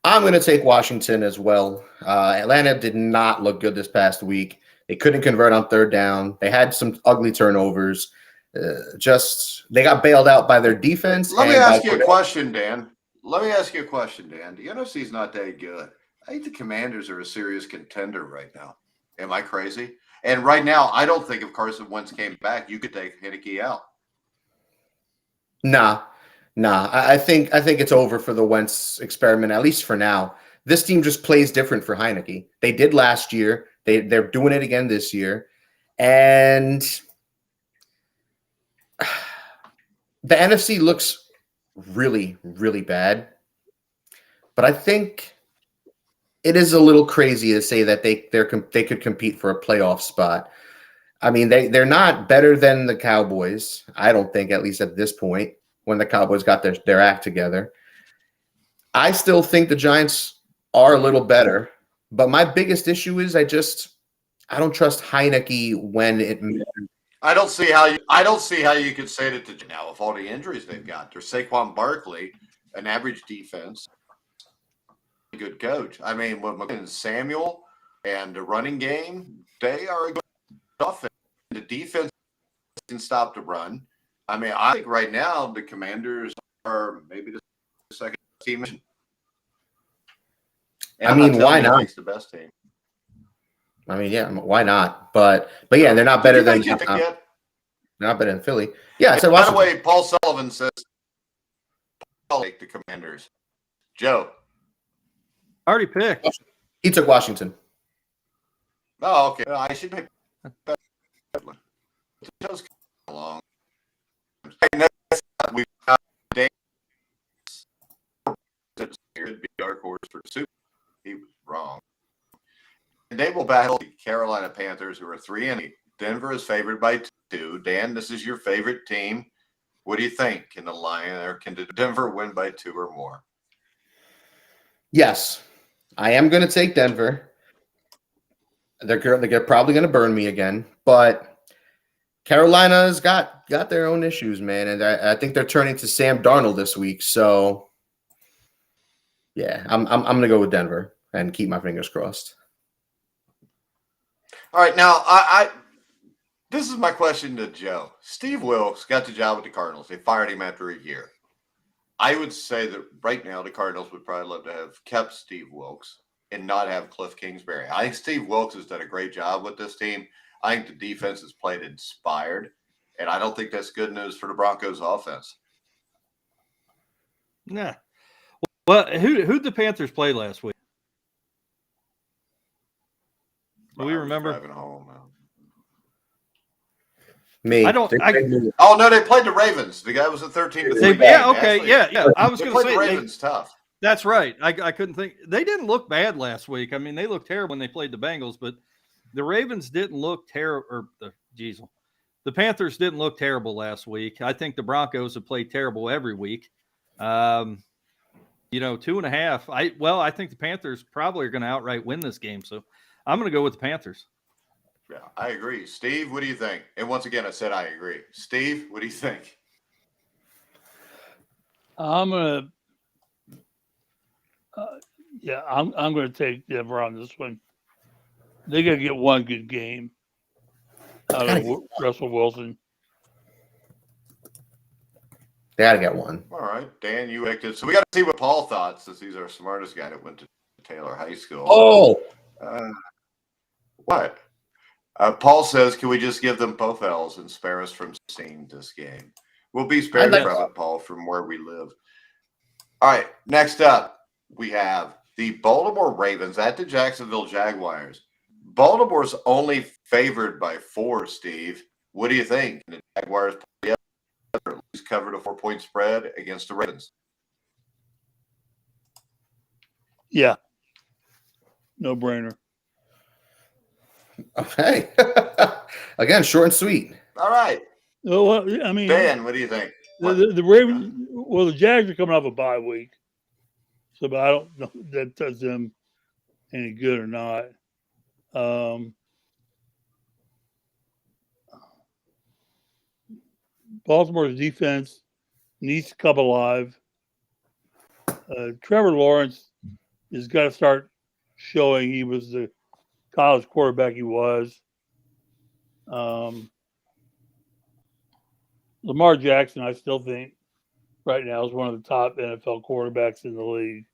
I'm going to take Washington as well. Atlanta did not look good this past week. They couldn't convert on third down. They had some ugly turnovers. They got bailed out by their defense. Let me ask you a question, Dan. The NFC's not that good. I think the Commanders are a serious contender right now. Am I crazy? And right now, I don't think if Carson Wentz came back, you could take Heineke out. Nah. I think it's over for the Wentz experiment, at least for now. This team just plays different for Heineke. They did last year. They're doing it again this year. And the NFC looks really, really bad. But I think it is a little crazy to say that they could compete for a playoff spot. I mean, they're not better than the Cowboys, I don't think, at least at this point, when the Cowboys got their act together. I still think the Giants are a little better, but my biggest issue is I don't trust Heineke when it matters. I don't see how you could say that to now with all the injuries they've got. There's Saquon Barkley, an average defense, good coach. I mean, with McCoy and Samuel and the running game, they are a good offense. The defense can stop the run. I mean, I think right now the Commanders are maybe the second team. And I mean, why not? It's the best team. I mean, yeah, why not? But yeah, they're not better than they're not better than Philly. Yeah, I said by the Washington. way, Paul Sullivan says I'll take the Commanders. Joe. I already picked. He took Washington. Oh, okay. I should make that one. Joe's along. We've got Dave. It'd be dark horse for the Super. He was wrong. And they will battle the Carolina Panthers, who are 3-8. Denver is favored by 2. Dan, this is your favorite team. What do you think? Can Denver win by 2 or more? Yes, I am going to take Denver. They're probably going to burn me again, but Carolina's got their own issues, man, and I think they're turning to Sam Darnold this week. So, yeah, I'm going to go with Denver and keep my fingers crossed. All right, now this is my question to Joe. Steve Wilkes got the job with the Cardinals. They fired him after a year. I would say that right now the Cardinals would probably love to have kept Steve Wilkes and not have Cliff Kingsbury. I think Steve Wilkes has done a great job with this team. I think the defense has played inspired, and I don't think that's good news for the Broncos offense. Nah. Well, who'd the Panthers play last week? Do we remember? Driving home. Me. Oh no, they played the Ravens. The guy was a 13-3. Yeah, okay, yeah. I was going to say the Ravens tough. That's right. I couldn't think. They didn't look bad last week. I mean, they looked terrible when they played the Bengals, but the Ravens didn't look terrible. The Panthers didn't look terrible last week. I think the Broncos have played terrible every week. 2.5. I think the Panthers probably are going to outright win this game. So I'm going to go with the Panthers. Yeah, I agree. Steve, what do you think? And once again, I said I agree. Steve, what do you think? I'm gonna take Denver on this one. They gotta get one good game out of Russell Wilson. They gotta get one. All right, Dan, you picked. So we got to see what Paul thought, since he's our smartest guy that went to Taylor High School. Oh, what? Paul says, can we just give them both L's and spare us from seeing this game? We'll be spared from it, Paul, from where we live. All right, next up, we have the Baltimore Ravens at the Jacksonville Jaguars. Baltimore's only favored by 4, Steve. What do you think? The Jaguars at least covered a 4-point spread against the Ravens. Yeah. No brainer. Okay. Again, short and sweet. All right. Well, I mean, Dan, what do you think? The Ravens, the Jags are coming off a bye week. So, but I don't know if that does them any good or not. Baltimore's defense needs to come alive. Trevor Lawrence He's got to start showing he was the college quarterback he was. Lamar Jackson, I still think, right now is one of the top NFL quarterbacks in the league.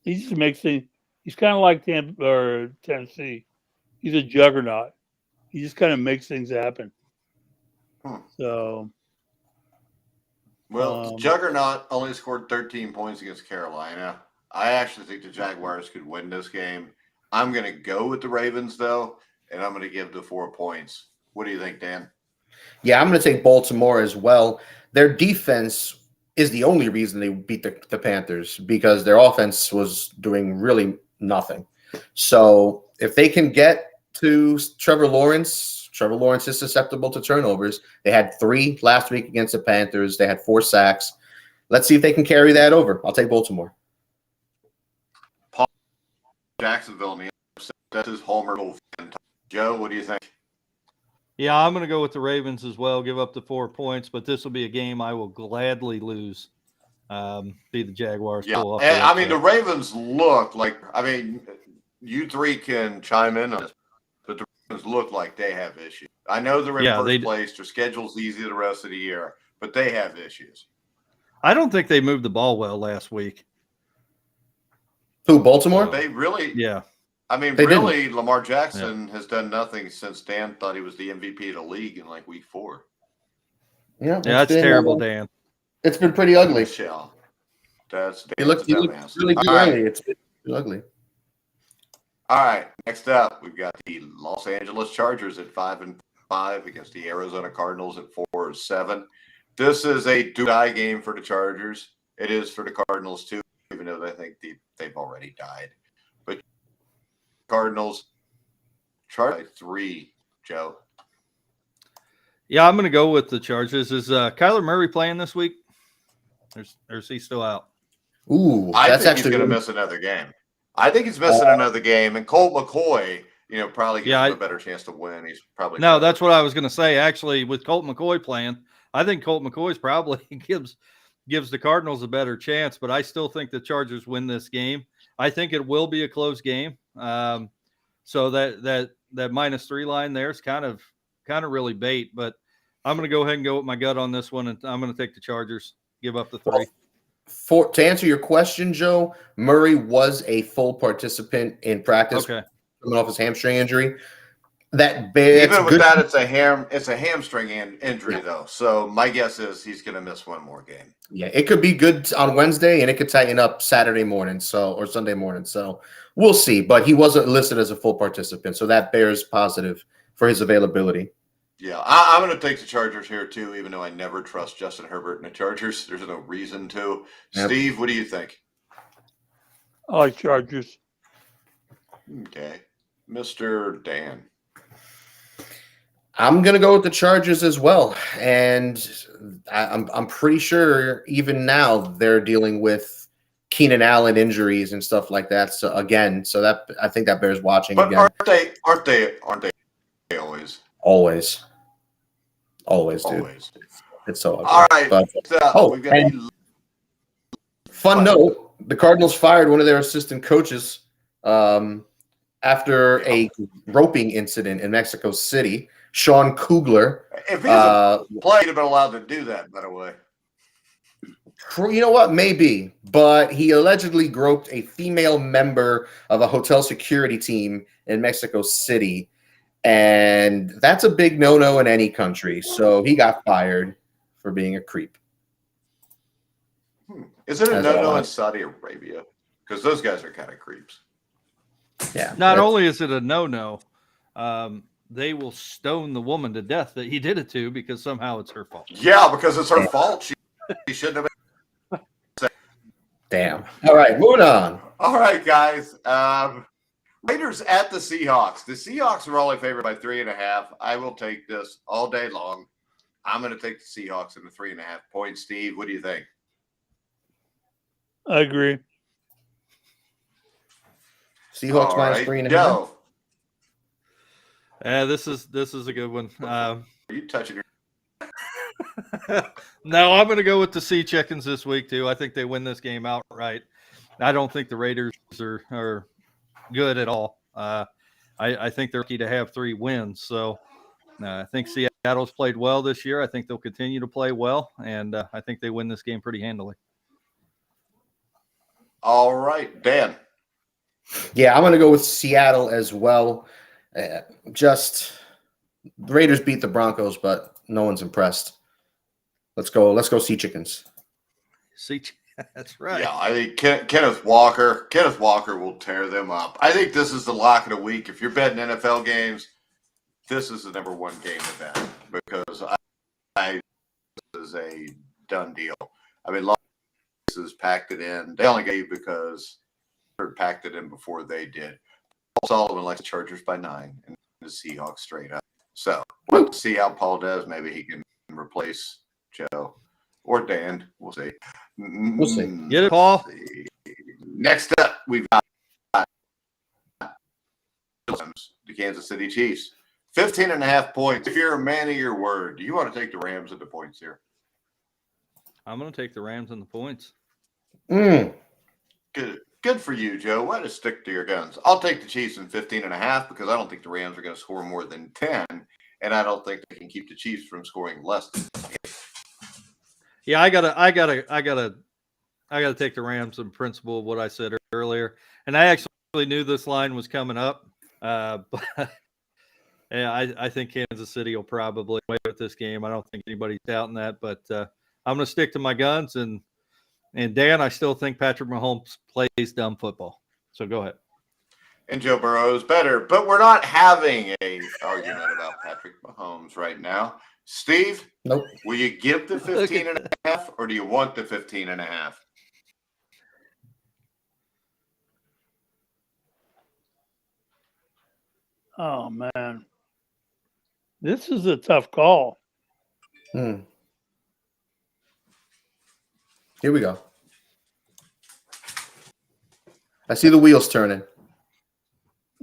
He just makes things. He's kind of like Tampa or Tennessee. He's a juggernaut. He just kind of makes things happen. So, well, the Juggernaut only scored 13 points against Carolina. I actually think the Jaguars could win this game. I'm going to go with the Ravens, though, and I'm going to give the 4 points. What do you think, Dan? Yeah, I'm going to take Baltimore as well. Their defense is the only reason they beat the Panthers, because their offense was doing really nothing. So if they can get to Trevor Lawrence is susceptible to turnovers. They had 3 last week against the Panthers. They had 4 sacks. Let's see if they can carry that over. I'll take Baltimore. Jacksonville, that's his homer. Joe, what do you think? Yeah, I'm going to go with the Ravens as well. Give up the 4 points, but this will be a game I will gladly lose. Be the Jaguars. Yeah, and, I mean, the Ravens look like. I mean, you three can chime in on this, but the Ravens look like they have issues. I know they're in first place. Their schedule's easy the rest of the year, but they have issues. I don't think they moved the ball well last week. Who, Baltimore? They really, yeah. I mean, really, Lamar Jackson has done nothing since Dan thought he was the MVP of the league in like week 4. Yeah, that's terrible, Dan. It's been pretty ugly. Michelle. That's he looked really good early. It's been ugly. All right, next up, we've got the Los Angeles Chargers at 5-5 against the Arizona Cardinals at 4-7. This is a do-die game for the Chargers. It is for the Cardinals too, even though they think they've already died. But Cardinals, Chargers 3, Joe. Yeah, I'm going to go with the Chargers. Is Kyler Murray playing this week? Or is he still out? Ooh, I think he's going to miss another game. I think he's missing another game, and Colt McCoy, probably gives him a better chance to win. He's probably that's what I was going to say. Actually, with Colt McCoy playing, I think Colt McCoy's probably gives the Cardinals a better chance. But I still think the Chargers win this game. I think it will be a close game. So that -3 line there is kind of really bait. But I'm going to go ahead and go with my gut on this one, and I'm going to take the Chargers. Give up the 3. To answer your question, Joe, Murray was a full participant in practice coming off his hamstring injury. Even with that, it's a hamstring injury though. So my guess is he's going to miss one more game. Yeah, it could be good on Wednesday, and it could tighten up Saturday morning, or Sunday morning. So we'll see. But he wasn't listed as a full participant, so that bears positive for his availability. Yeah, I'm going to take the Chargers here too, even though I never trust Justin Herbert and the Chargers. There's no reason to. Yep. Steve, what do you think? I like Chargers. Okay. Mr. Dan. I'm going to go with the Chargers as well. And I'm pretty sure even now they're dealing with Keenan Allen injuries and stuff like that. So that I think that bears watching but again. But aren't they always? Always, dude. Always. It's so ugly. All right. We've got fun note, the Cardinals fired one of their assistant coaches after a roping incident in Mexico City. Sean Kugler. If he hasn't played, he'd have been allowed to do that, by the way. You know what? Maybe. But he allegedly groped a female member of a hotel security team in Mexico City. And that's a big no-no in any country. So he got fired for being a creep. Is it a no-no in Saudi Arabia? Because those guys are kind of creeps. Yeah. Not only is it a no-no, they will stone the woman to death that he did it to because somehow it's her fault. Yeah, because it's her fault. She shouldn't have been. Damn. All right, moving on. All right, guys. Raiders at the Seahawks. The Seahawks are only favored by 3.5. I will take this all day long. I'm going to take the Seahawks in the 3.5 points. Steve, what do you think? I agree. Seahawks minus 3.5. Joe. This is a good one. Are you touching your? No, I'm going to go with the Sea Chickens this week too. I think they win this game outright. I don't think the Raiders are good at all. I think they're lucky to have 3 wins. So I think Seattle's played well this year. I think they'll continue to play well, and I think they win this game pretty handily. All right, Dan. Yeah, I'm going to go with Seattle as well. Just the Raiders beat the Broncos, but no one's impressed. Let's go Sea Chickens. That's right. Yeah, I think Kenneth Walker will tear them up. I think this is the lock of the week. If you're betting NFL games, this is the number 1 game to bet because this is a done deal. I mean, Las Vegas packed it in. They only gave because they packed it in before they did. Paul Sullivan likes the Chargers by 9 and the Seahawks straight up. So we'll see how Paul does. Maybe he can replace Joe or Dan. We'll see. We'll see. Get it, Paul. Next up, we've got the Kansas City Chiefs. 15.5 points. If you're a man of your word, do you want to take the Rams at the points here? I'm going to take the Rams and the points. Good for you, Joe. Way to stick to your guns. I'll take the Chiefs in 15.5 because I don't think the Rams are going to score more than 10, and I don't think they can keep the Chiefs from scoring less than 10. Yeah, I gotta take the Rams in principle of what I said earlier, and I actually knew this line was coming up, but yeah, I think Kansas City will probably win with this game. I don't think anybody's doubting that, but I'm going to stick to my guns, and Dan, I still think Patrick Mahomes plays dumb football. So go ahead. And Joe Burrow is better, but we're not having a argument about Patrick Mahomes right now. Steve, Nope. Will you give the 15.5 or do you want the 15.5? Oh, man. This is a tough call. Here we go. I see the wheels turning.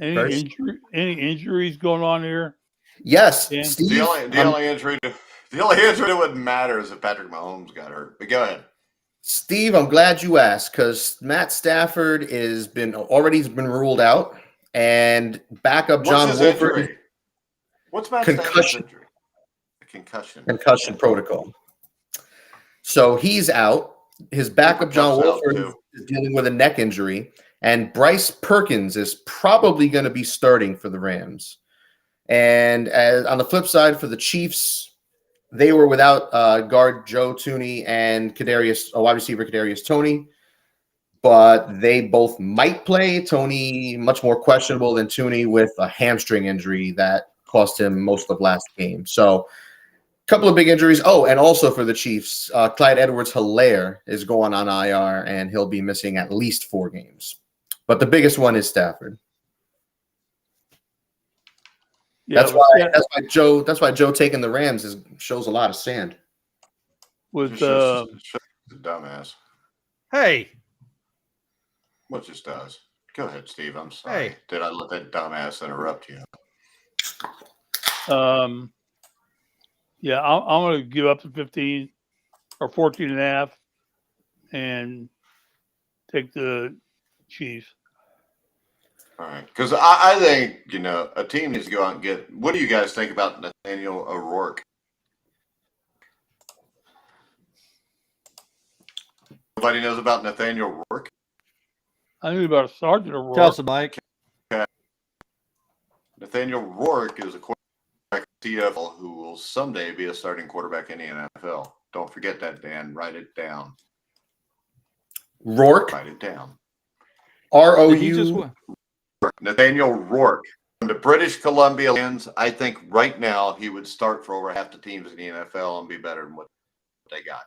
Any injuries going on here? Yes, Yeah. Steve. The only injury that wouldn't matter is if Patrick Mahomes got hurt. But go ahead. Steve, I'm glad you asked because Matt Stafford has been ruled out, and backup John Wolford. What's Matt Stafford's injury? A concussion Protocol. So he's out. His backup John Wolford is dealing with a neck injury, and Bryce Perkins is probably going to be starting for the Rams. And on the flip side for the Chiefs, they were without guard Joe Thuney and wide receiver Kadarius Toney, but they both might play. Toney much more questionable than Thuney with a hamstring injury that cost him most of last game. So a couple of big injuries. Oh, and also for the Chiefs, Clyde Edwards-Helaire is going on IR, and he'll be missing at least 4 games. But the biggest one is Stafford. Yeah, that's why Joe taking the Rams shows a lot of sand. With a dumbass. Hey, What just does? Go ahead, Steve. I'm sorry. Hey. Did I let that dumbass interrupt you? yeah, I'm going to give up to 15 or 14.5 and take the Chiefs. All right, because I think, a team needs to go out and get – what do you guys think about Nathaniel O'Rourke? Nobody knows about Nathaniel O'Rourke? I knew about Sergeant O'Rourke. tell us, Mike. Nathaniel O'Rourke is a quarterback CFL who will someday be a starting quarterback in the NFL. Don't forget that, Dan. Write it down. Rourke? Write it down. R-O-U. Nathaniel O'Rourke. From the British Columbia lands, I think right now he would start for over half the teams in the NFL and be better than what they got.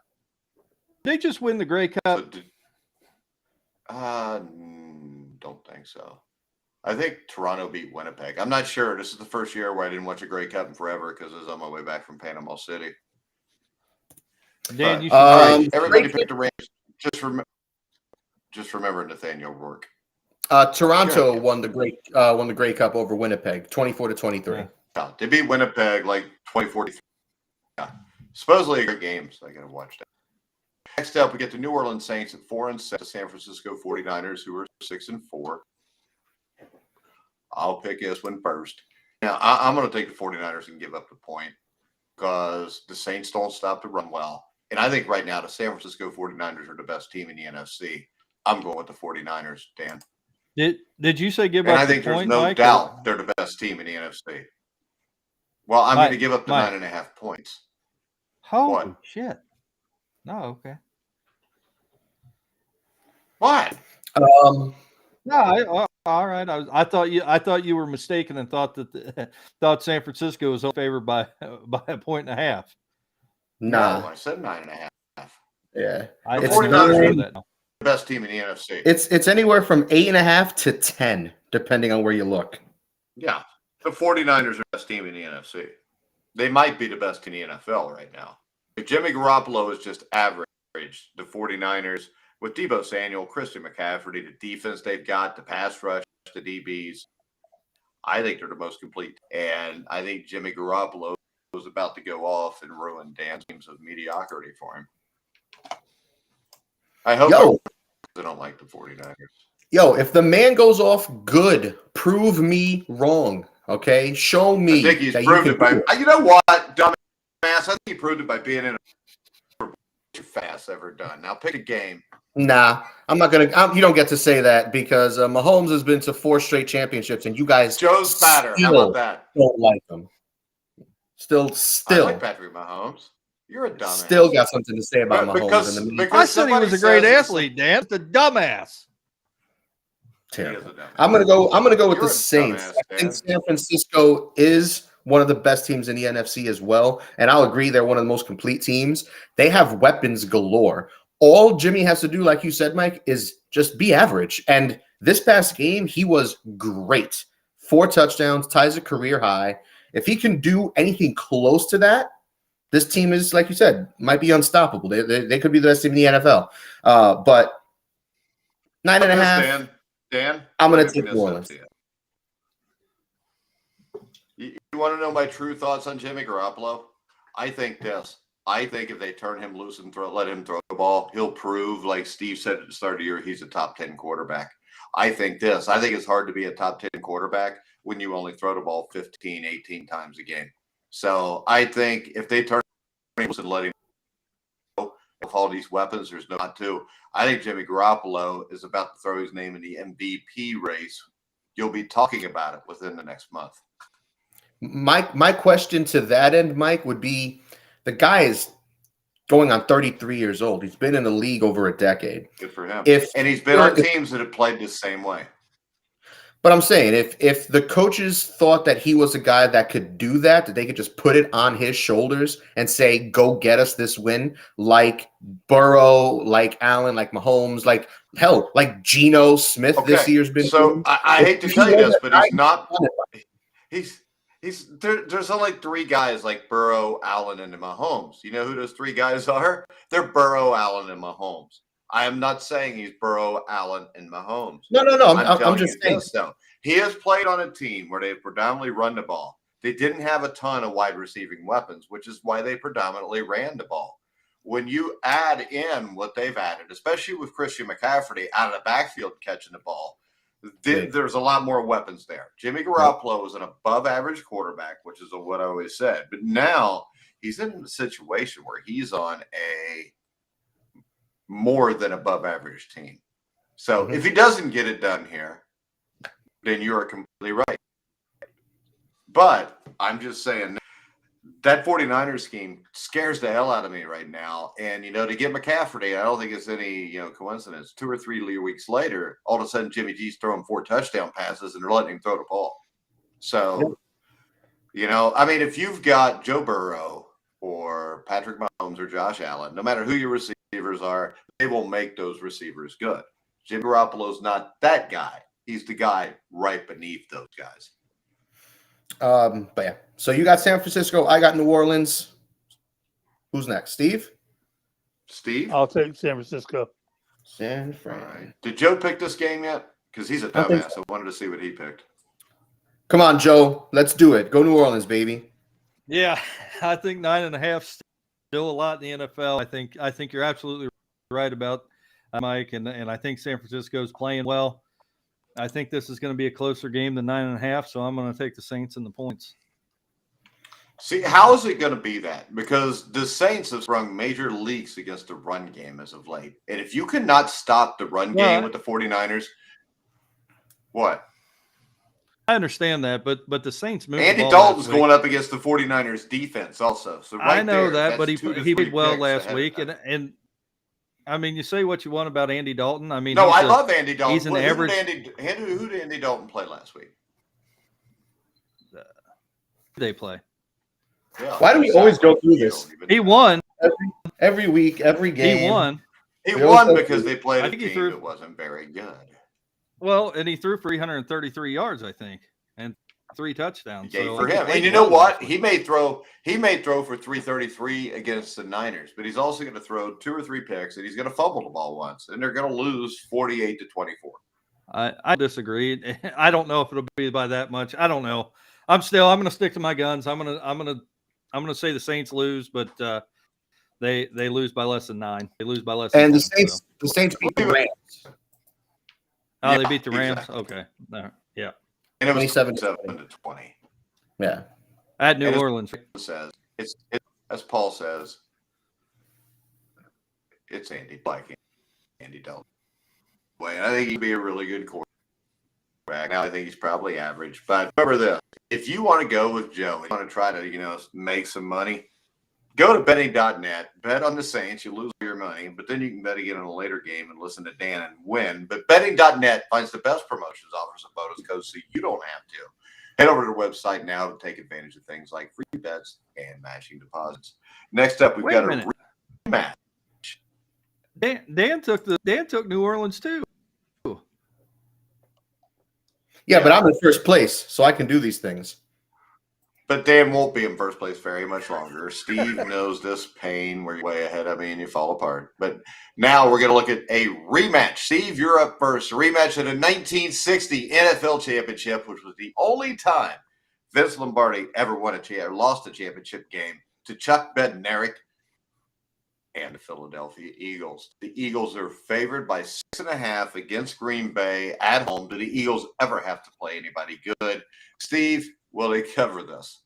They just win the Grey Cup. Don't think so. I think Toronto beat Winnipeg. I'm not sure. This is the first year where I didn't watch a Grey Cup in forever because I was on my way back from Panama City. Dan, you should. All right, everybody picked the Rams. Just remember Nathaniel O'Rourke. Toronto won the Grey Cup over Winnipeg, 24-23. Yeah, they beat Winnipeg like 20-43. Yeah, supposedly a great game, so I got to watch that. Next up, we get the New Orleans Saints at 4-7, the San Francisco 49ers, who are 6-4. I'll pick this one first. Now, I'm going to take the 49ers and give up the point because the Saints don't stop to run well. And I think right now the San Francisco 49ers are the best team in the NFC. I'm going with the 49ers, Dan. Did you say give and up I think the point, there's no Mike, doubt they're the best team in the NFC. Well, I'm going to give up the Mike. 9.5 points. Holy shit. No, okay. What? No, all right. I thought you were mistaken and thought thought San Francisco was favored by a point and a half. Nah. No, I said 9.5. Yeah. The It's 49ers are that. the best team in the NFC. It's anywhere from 8.5 to 10, depending on where you look. Yeah. The 49ers are the best team in the NFC. They might be the best in the NFL right now. If Jimmy Garoppolo is just average, the 49ers, with Deebo Samuel, Christian McCaffrey, the defense they've got, the pass rush, the DBs, I think they're the most complete. And I think Jimmy Garoppolo is about to go off and ruin Dan's teams of mediocrity for him. I hope I don't like the 49ers. Yo, if the man goes off good, prove me wrong. Okay? Show me. I think he's that proved you it by, you know what, dumbass? I think he proved it by being in a fast ever done. Now pick a game. Nah, I'm not going to. You don't get to say that because Mahomes has been to 4 straight championships, and you guys Joe's fatter. How about that? Don't like him. Still. I like Patrick Mahomes. You're a dumbass. Still got something to say about Mahomes. I said he was a great athlete, Dan. The dumbass. Terrible. I'm gonna go with the Saints. I think San Francisco is one of the best teams in the NFC as well, and I'll agree they're one of the most complete teams. They have weapons galore. All Jimmy has to do, like you said, Mike, is just be average. And this past game, he was great. 4 touchdowns, ties a career high. If he can do anything close to that, this team is, like you said, might be unstoppable. They could be the best team in the NFL. But 9.5. Dan, I'm going to take New Orleans. You want to know my true thoughts on Jimmy Garoppolo? I think this. I think if they turn him loose and let him throw the ball, he'll prove, like Steve said at the start of the year, he's a top 10 quarterback. I think this. I think it's hard to be a top 10 quarterback when you only throw the ball 15, 18 times a game. So I think if they turn him loose and let him go with all these weapons, there's no not to. I think Jimmy Garoppolo is about to throw his name in the MVP race. You'll be talking about it within the next month. My question to that end, Mike, would be the guy is going on 33 years old. He's been in the league over a decade. Good for him. And he's been on teams that have played the same way. But I'm saying if the coaches thought that he was a guy that could do that they could just put it on his shoulders and say, go get us this win, like Burrow, like Allen, like Mahomes, like hell, like Geno Smith this year's been. So I hate to tell you this, but he's not. There's only 3 guys like Burrow, Allen, and Mahomes. You know who those 3 guys are? They're Burrow, Allen, and Mahomes. I am not saying he's Burrow, Allen, and Mahomes. No. I'm just saying. So he has played on a team where they predominantly run the ball. They didn't have a ton of wide receiving weapons, which is why they predominantly ran the ball. When you add in what they've added, especially with Christian McCaffrey out of the backfield catching the ball, there's a lot more weapons there. Jimmy Garoppolo is an above-average quarterback, which is what I always said. But now he's in a situation where he's on a more than above-average team. So if he doesn't get it done here, then you're completely right. But I'm just saying that 49ers scheme scares the hell out of me right now. And, to get McCaffrey, I don't think it's any, coincidence. 2 or 3 weeks later, all of a sudden Jimmy G's throwing 4 touchdown passes and they're letting him throw the ball. So, if you've got Joe Burrow or Patrick Mahomes or Josh Allen, no matter who your receivers are, they will make those receivers good. Jimmy Garoppolo's not that guy. He's the guy right beneath those guys. But yeah, so you got San Francisco. I got New Orleans. Who's next? Steve? I'll take San Francisco. San Fran. Right. Did Joe pick this game yet? Because he's a dumbass. I wanted to see what he picked. Come on, Joe. Let's do it. Go New Orleans, baby. Yeah, I think 9.5 still a lot in the NFL. I think you're absolutely right about Mike, and I think San Francisco's playing well. I think this is going to be a closer game than 9.5, so I'm going to take the Saints and the points. See, how is it going to be that? Because the Saints have sprung major leaks against the run game as of late. And if you cannot stop the run game with the 49ers, what? I understand that, but the Saints moved Andy the ball Dalton's last week. going up against the 49ers defense also. So I know there, that, but he played well last week. And And I mean, you say what you want about Andy Dalton. I mean, no, I love Andy Dalton. He's an average. Who did Andy Dalton play last week? They play. Yeah, why do we always go through this? He won every week, every game. He won. He won because they played a team threw, that wasn't very good. Well, and he threw for 333 yards, I think, and 3 touchdowns. Yeah, so for him. And you know what? He may throw for 333 against the Niners, but he's also going to throw 2 or 3 picks, and he's going to fumble the ball once, and they're going to lose 48-24. I disagree. I don't know if it'll be by that much. I don't know. I'm going to stick to my guns. I'm going to say the Saints lose, but they lose by less than 9. They lose by less than 10. The Saints beat the Rams. Oh, they beat the Rams? Exactly. Okay. Yeah. And it was 27-20. Yeah. At New Orleans. Says it's as Paul says, it's Andy Dalton. Well, I think he'd be a really good quarterback. Now I think he's probably average. But remember this: if you want to go with Joe and you want to try to, make some money, go to betting.net, bet on the Saints, you lose your money, but then you can bet again in a later game and listen to Dan and win. But betting.net finds the best promotions, offers, and bonus codes so you don't have to. Head over to their website now to take advantage of things like free bets and matching deposits. Next up, we've got a rematch. Dan took New Orleans too. Yeah, but I'm in first place, so I can do these things. But Dan won't be in first place very much longer. Steve knows this pain where you're way ahead of me and you fall apart. But now we're going to look at a rematch. Steve, you're up first. A rematch at a 1960 NFL championship, which was the only time Vince Lombardi ever lost a championship game to Chuck Bednarik and the Philadelphia Eagles. The Eagles are favored by 6.5 against Green Bay at home. Do the Eagles ever have to play anybody good? Steve, will they cover this?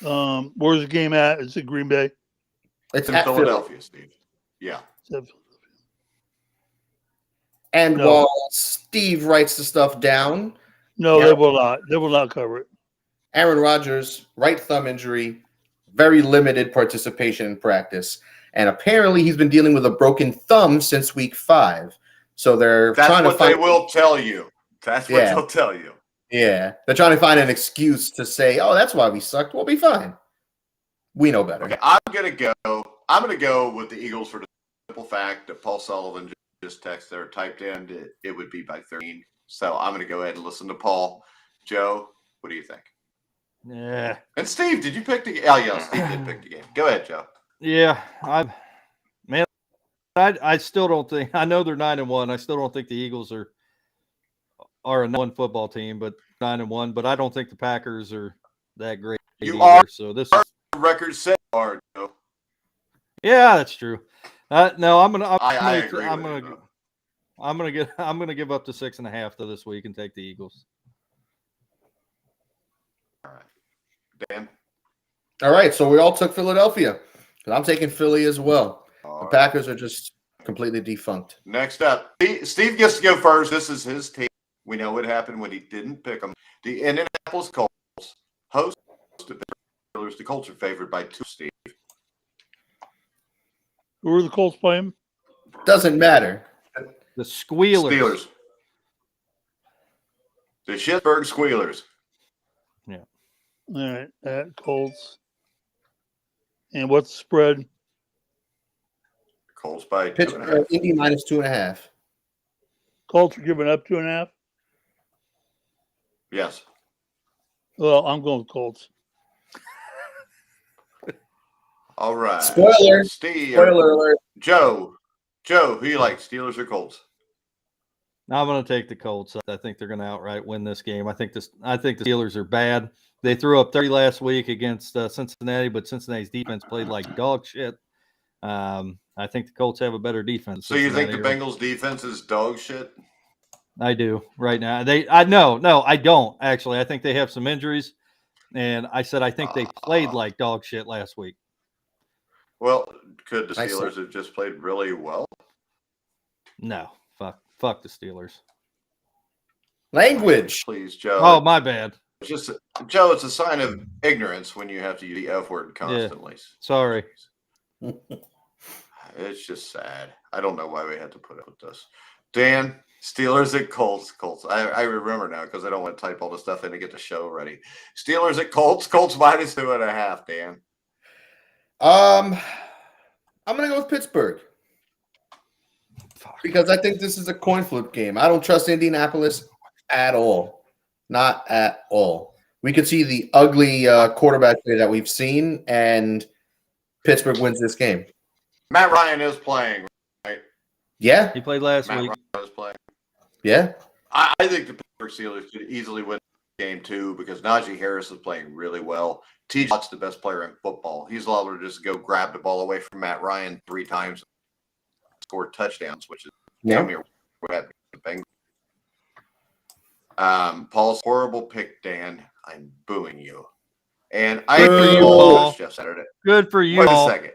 Where's the game at? Is it Green Bay? It's in Philadelphia, Steve. Yeah. And while Steve writes the stuff down, they will not. They will not cover it. Aaron Rodgers, right thumb injury, very limited participation in practice. And apparently he's been dealing with a broken thumb since week 5. So they're trying to find. They will tell you. That's what they'll tell you. Yeah. They're trying to find an excuse to say, oh, that's why we sucked. We'll be fine. We know better. Okay, I'm gonna go with the Eagles for the simple fact that Paul Sullivan just texted or typed in it would be by 13. So I'm gonna go ahead and listen to Paul. Joe, what do you think? Yeah. And Steve, did you pick the game? Oh, yeah, Steve did pick the game. Go ahead, Joe. Yeah, I still don't think. I know they're 9-1. I still don't think the Eagles are a 9-1 football team, but 9-1. But I don't think the Packers are that great. You are. So this is record set hard, Joe. Yeah, that's true. No, I'm gonna give up to 6.5 to this week and take the Eagles. All right, Dan. All right, so we all took Philadelphia. I'm taking Philly as well. The Packers are just completely defunct. Next up, Steve gets to go first. This is his team. We know what happened when he didn't pick them. The Indianapolis Colts host the Steelers. The Colts are favored by 2. Steve. Who are the Colts playing? Doesn't matter. The Squealers. Steelers. The Pittsburgh Squealers. Yeah. All right. At Colts. And what's the spread? Colts by Pittsburgh, Indy minus 2.5. Colts are giving up 2.5? Yes. Well, I'm going with Colts. All right. Spoiler. Steve. Spoiler alert. Joe, who you like, Steelers or Colts? I'm going to take the Colts. I think they're going to outright win this game. I think the Steelers are bad. They threw up 30 last week against Cincinnati, but Cincinnati's defense played like dog shit. I think the Colts have a better defense. So you think the Bengals defense is dog shit? I do right now. No, I don't actually. I think they have some injuries, and I said I think they played like dog shit last week. Well, could the Steelers have just played really well? No, fuck the Steelers. Language, please, Joe. Oh, my bad. It's just Joe. It's a sign of ignorance when you have to use the F word constantly. Yeah, sorry. It's just sad. I don't know why we had to put up with this. Dan, Steelers at Colts. Colts. I remember now because I don't want to type all the stuff in to get the show ready. Steelers at Colts. Colts minus 2.5. Dan. I'm gonna go with Pittsburgh because I think this is a coin flip game. I don't trust Indianapolis at all. Not at all. We could see the ugly quarterback play that we've seen, and Pittsburgh wins this game. Matt Ryan is playing, right? Yeah, he played last week. Matt Ryan is playing. Yeah, I think the Pittsburgh Steelers could easily win the game too because Najee Harris is playing really well. T.J. Watt's the best player in football. He's allowed to just go grab the ball away from Matt Ryan 3 times, score touchdowns, which is damn near what happened to the Bengals. Paul's horrible pick, Dan. I'm booing you. And I agree with Paul. Jeff Saturday. Good for you. Wait a second.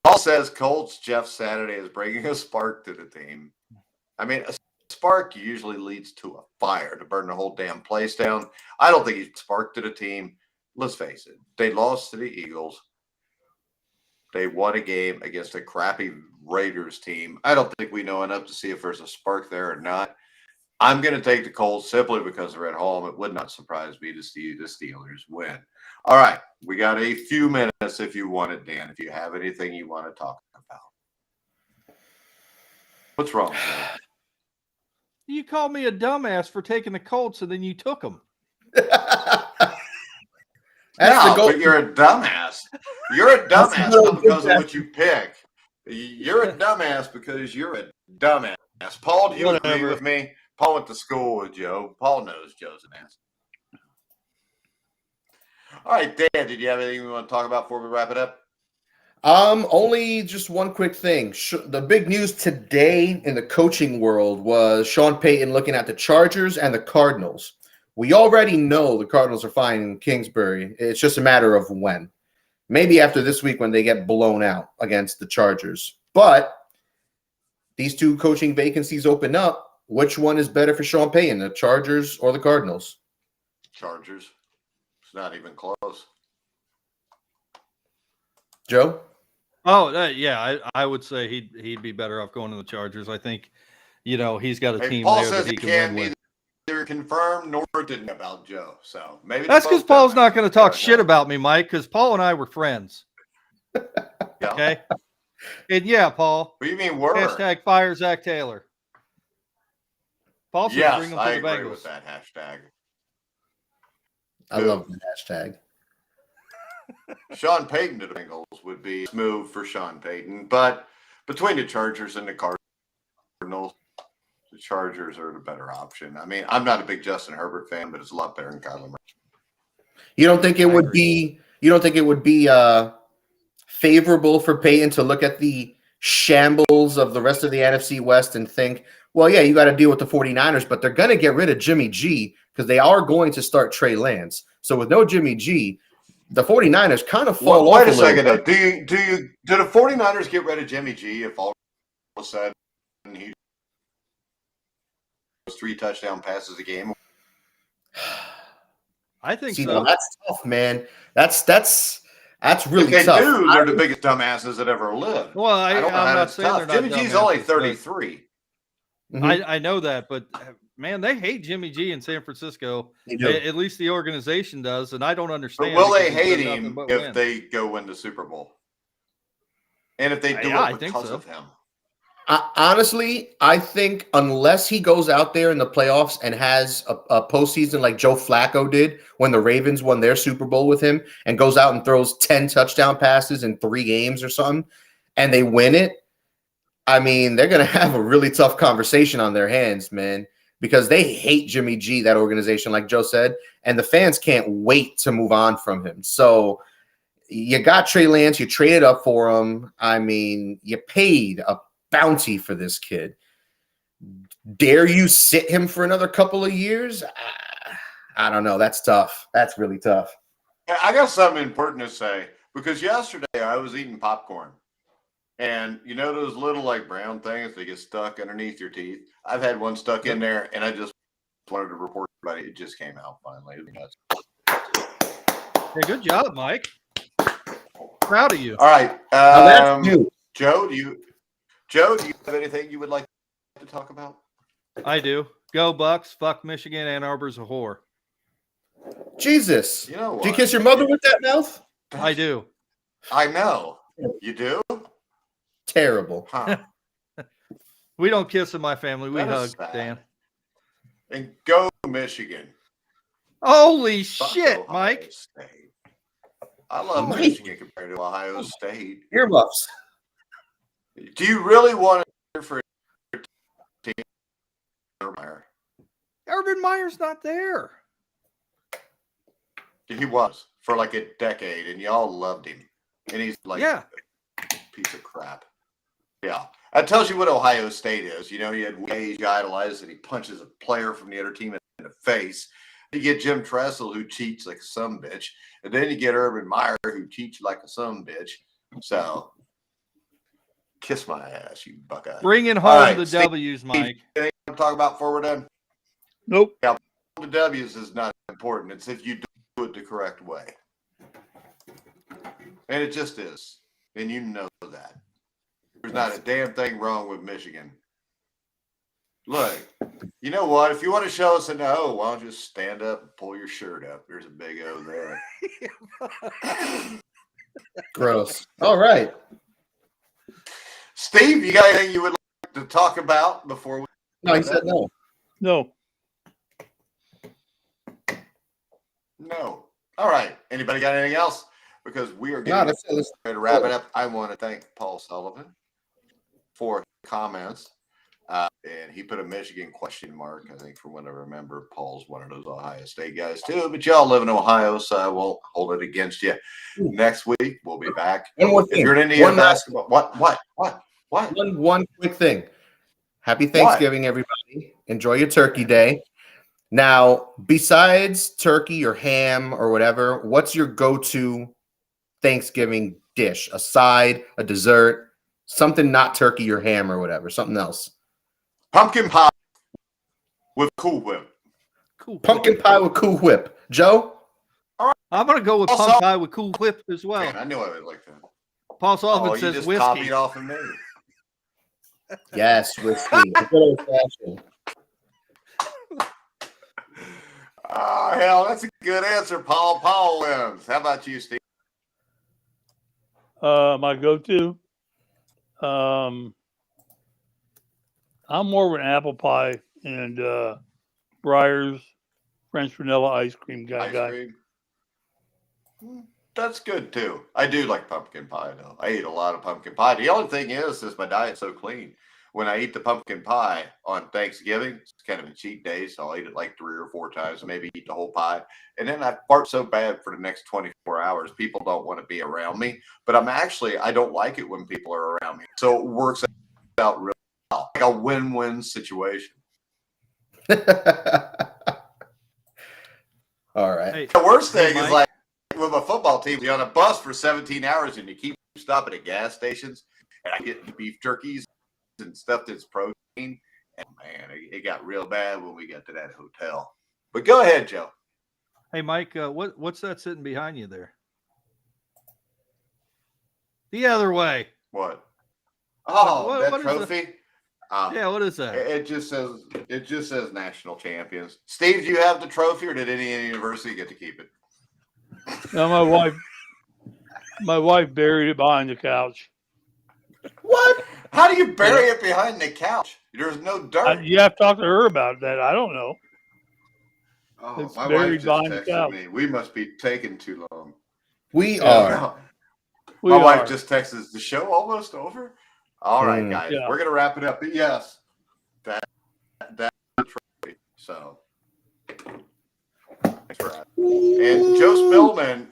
Paul says Colts Jeff Saturday is bringing a spark to the team. I mean, a spark usually leads to a fire to burn the whole damn place down. I don't think he sparked to the team. Let's face it. They lost to the Eagles. They won a game against a crappy Raiders team. I don't think we know enough to see if there's a spark there or not. I'm going to take the Colts simply because they're at home. It would not surprise me to see the Steelers win. All right. We got a few minutes if you want it, Dan, if you have anything you want to talk about. What's wrong, man? You called me a dumbass for taking the Colts, and then you took them. But you're a dumbass. You're a dumbass not because of what you pick. You're a dumbass because you're a dumbass. Paul, do you agree with me? Paul went to school with Joe. Paul knows Joe's an ass. All right, Dan, did you have anything you want to talk about before we wrap it up? Only just one quick thing. The big news today in the coaching world was Sean Payton looking at the Chargers and the Cardinals. We already know the Cardinals are fine in Kingsbury. It's just a matter of when. Maybe after this week when they get blown out against the Chargers. But these 2 coaching vacancies open up. Which one is better for Sean Payton, the Chargers or the Cardinals? Chargers. It's not even close. Joe? Oh, yeah, I would say he'd be better off going to the Chargers. I think, he's got a team Paul there says that he can win with. Neither confirmed nor didn't about Joe. So maybe that's because Paul's not going to talk shit about me, Mike, because Paul and I were friends. Yeah. Okay? And yeah, Paul. What do you mean were? Hashtag fire Zach Taylor. Paul says bring him to the Bengals. With that hashtag. I love the hashtag. Sean Payton to the Bengals would be a move for Sean Payton, but between the Chargers and the Cardinals, the Chargers are the better option. I mean, I'm not a big Justin Herbert fan, but it's a lot better than Kyler Murray. You don't think it would be? You don't think it would be favorable for Payton to look at the shambles of the rest of the NFC West and think, well, yeah, you got to deal with the 49ers, but they're going to get rid of Jimmy G because they are going to start Trey Lance. So with no Jimmy G, the 49ers kind of fall off. Wait a second. Do the 49ers get rid of Jimmy G if all of a sudden he throws 3 touchdown passes a game? I think so. No, that's tough, man. That's really if they tough. do, they're the biggest dumbasses that ever lived. Well, I'm not saying they're not. Jimmy G's only 33. I know that, but man, they hate Jimmy G in San Francisco. At least the organization does, and I don't understand. But will they hate him if they go win the Super Bowl? And if they do it because of him? Honestly, I think unless he goes out there in the playoffs and has a postseason like Joe Flacco did when the Ravens won their Super Bowl with him and goes out and throws 10 touchdown passes in 3 games or something, and they win it, I mean, they're going to have a really tough conversation on their hands, man, because they hate Jimmy G, that organization, like Joe said, and the fans can't wait to move on from him. So you got Trey Lance, you traded up for him. I mean, you paid a bounty for this kid. Dare you sit him for another couple of years? I don't know. That's tough. That's really tough. I got something important to say, because yesterday I was eating popcorn, and you know those little like brown things that get stuck underneath your teeth? I've had one stuck in there, and I just wanted to report about it. It just came out finally. Hey, good job, Mike. Proud of you. All right. That's new. Joe, do you have anything you would like to talk about? I do. Go Bucks. Fuck Michigan. Ann Arbor's a whore. Jesus. You know what? Do you kiss your mother with that mouth? I do. I know. You do? Terrible. Huh. We don't kiss in my family. We That hug, is sad. Dan. And go Michigan. Holy Fuck shit, Ohio Mike. State. I love Mike. Michigan compared to Ohio State. Earmuffs. Do you really want to hear for a team? Urban Meyer's not there. He was for like a decade, and y'all loved him. And he's like a piece of crap. Yeah. That tells you what Ohio State is. You know, you had Wage idolized, and he punches a player from the other team in the face. You get Jim Tressel, who cheats like a sumbitch. And then you get Urban Meyer, who cheats like a sumbitch. So, kiss my ass, you buckeye. Bringing home All right, the Steve, W's, Mike. Anything to talk about before we're done? Nope. Yeah, the W's is not important. It's if you do it the correct way. And it just is. And you know that. There's not a damn thing wrong with Michigan. Look, you know what? If you want to show us an O, why don't you just stand up and pull your shirt up? There's a big O there. Gross. All right. Steve, you got anything you would like to talk about before we? No, he said no. No. No. All right. Anybody got anything else? Because we are getting ready to wrap it up. I want to thank Paul Sullivan for comments. And he put a Michigan question mark, I think, from what I remember. Paul's one of those Ohio State guys, too. But y'all live in Ohio, so I won't hold it against you. Next week, we'll be back. One more thing. If you're in Indiana basketball, what? One quick thing. Happy Thanksgiving, everybody. Enjoy your turkey day. Now, besides turkey or ham or whatever, what's your go-to Thanksgiving dish? A side, a dessert, something not turkey or ham or whatever, something else. Pumpkin pie with Cool Whip. Cool. Pumpkin pie with Cool Whip. Joe? I'm going to go with Also, pumpkin pie with Cool Whip as well. Man, I knew I would like that. Paul Sullivan You says just whiskey. copied off of me. Yes, whiskey. Good old-fashioned. Oh, hell, that's a good answer, Paul. Paul wins. How about you, Steve? My go-to. I'm more of an apple pie and Breyers French vanilla ice cream guy. Ice cream? That's good, too. I do like pumpkin pie, though. I eat a lot of pumpkin pie. The only thing is my diet's so clean. When I eat the pumpkin pie on Thanksgiving, it's kind of a cheat day, so I'll eat it like 3 or 4 times, maybe eat the whole pie. And then I fart so bad for the next 24 hours, people don't want to be around me. But I don't like it when people are around me. So it works out really well. Like a win-win situation. All right. Hey, The worst thing Mike. is like with a football team, you're on a bus for 17 hours and you keep stopping at gas stations and I get beef turkeys and stuff that's protein. And man, it got real bad when we got to that hotel. But go ahead, Joe. Hey, Mike, what's that sitting behind you there? The other way. What? Oh, What that is trophy. Yeah, what is that? It just says national champions. Steve, do you have the trophy, or did Indiana University get to keep it? Now my wife buried it behind the couch. What? How do you bury it behind the couch? There's no dirt. You have to talk to her about that. I don't know. Oh, It's my buried wife just behind the texted couch. me. We must be taking too long. We Yeah. are. My wife just texted, "Is the show almost over?" All right, guys, Yeah. we're gonna wrap it up. But yes, that trophy. So, thanks for asking. And Joe Spillman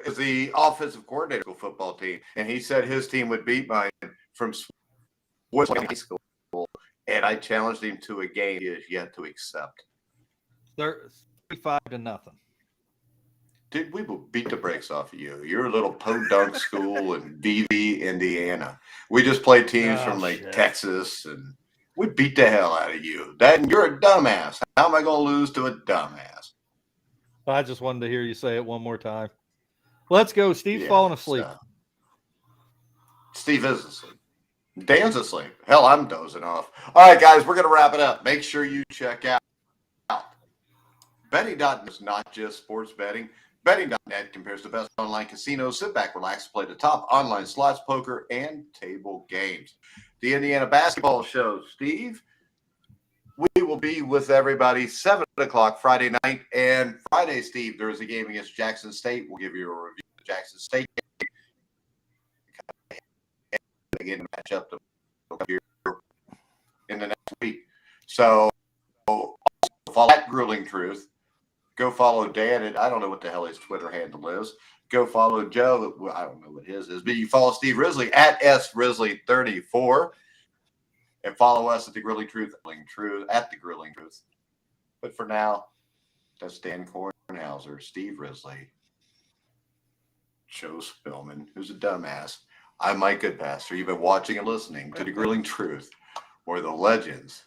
is the offensive coordinator of the football team, and he said his team would beat mine from Switzerland High School. And I challenged him to a game he has yet to accept. 35-0. Dude, we will beat the brakes off of you. You're a little podunk school in BV, Indiana. We just played teams from Texas, and we beat the hell out of you. You're a dumbass. How am I going to lose to a dumbass? I just wanted to hear you say it one more time. Let's go. Steve's falling asleep. Steve is asleep. Dan's asleep. Hell, I'm dozing off. All right, guys, we're going to wrap it up. Make sure you check out Betting.net is not just sports betting. Betting.net compares the best online casinos. Sit back, relax, play the top online slots, poker, and table games. The Indiana basketball show, Steve. We will be with everybody 7 o'clock Friday night. And Friday, Steve, there is a game against Jackson State. We'll give you a review of the Jackson State game. Again, match up here in the next week. So also follow at Grueling Truth. Go follow Dan, and I don't know what the hell his Twitter handle is. Go follow Joe. Well, I don't know what his is, but you follow Steve Risley at srisley34, and follow us at the Grueling Truth at the Grueling Truth. But for now, that's Dan Kornhauser, Steve Risley, Joe Spillman, who's a dumbass. I'm Mike Goodpaster. You've been watching and listening to the Grueling Truth, where the legends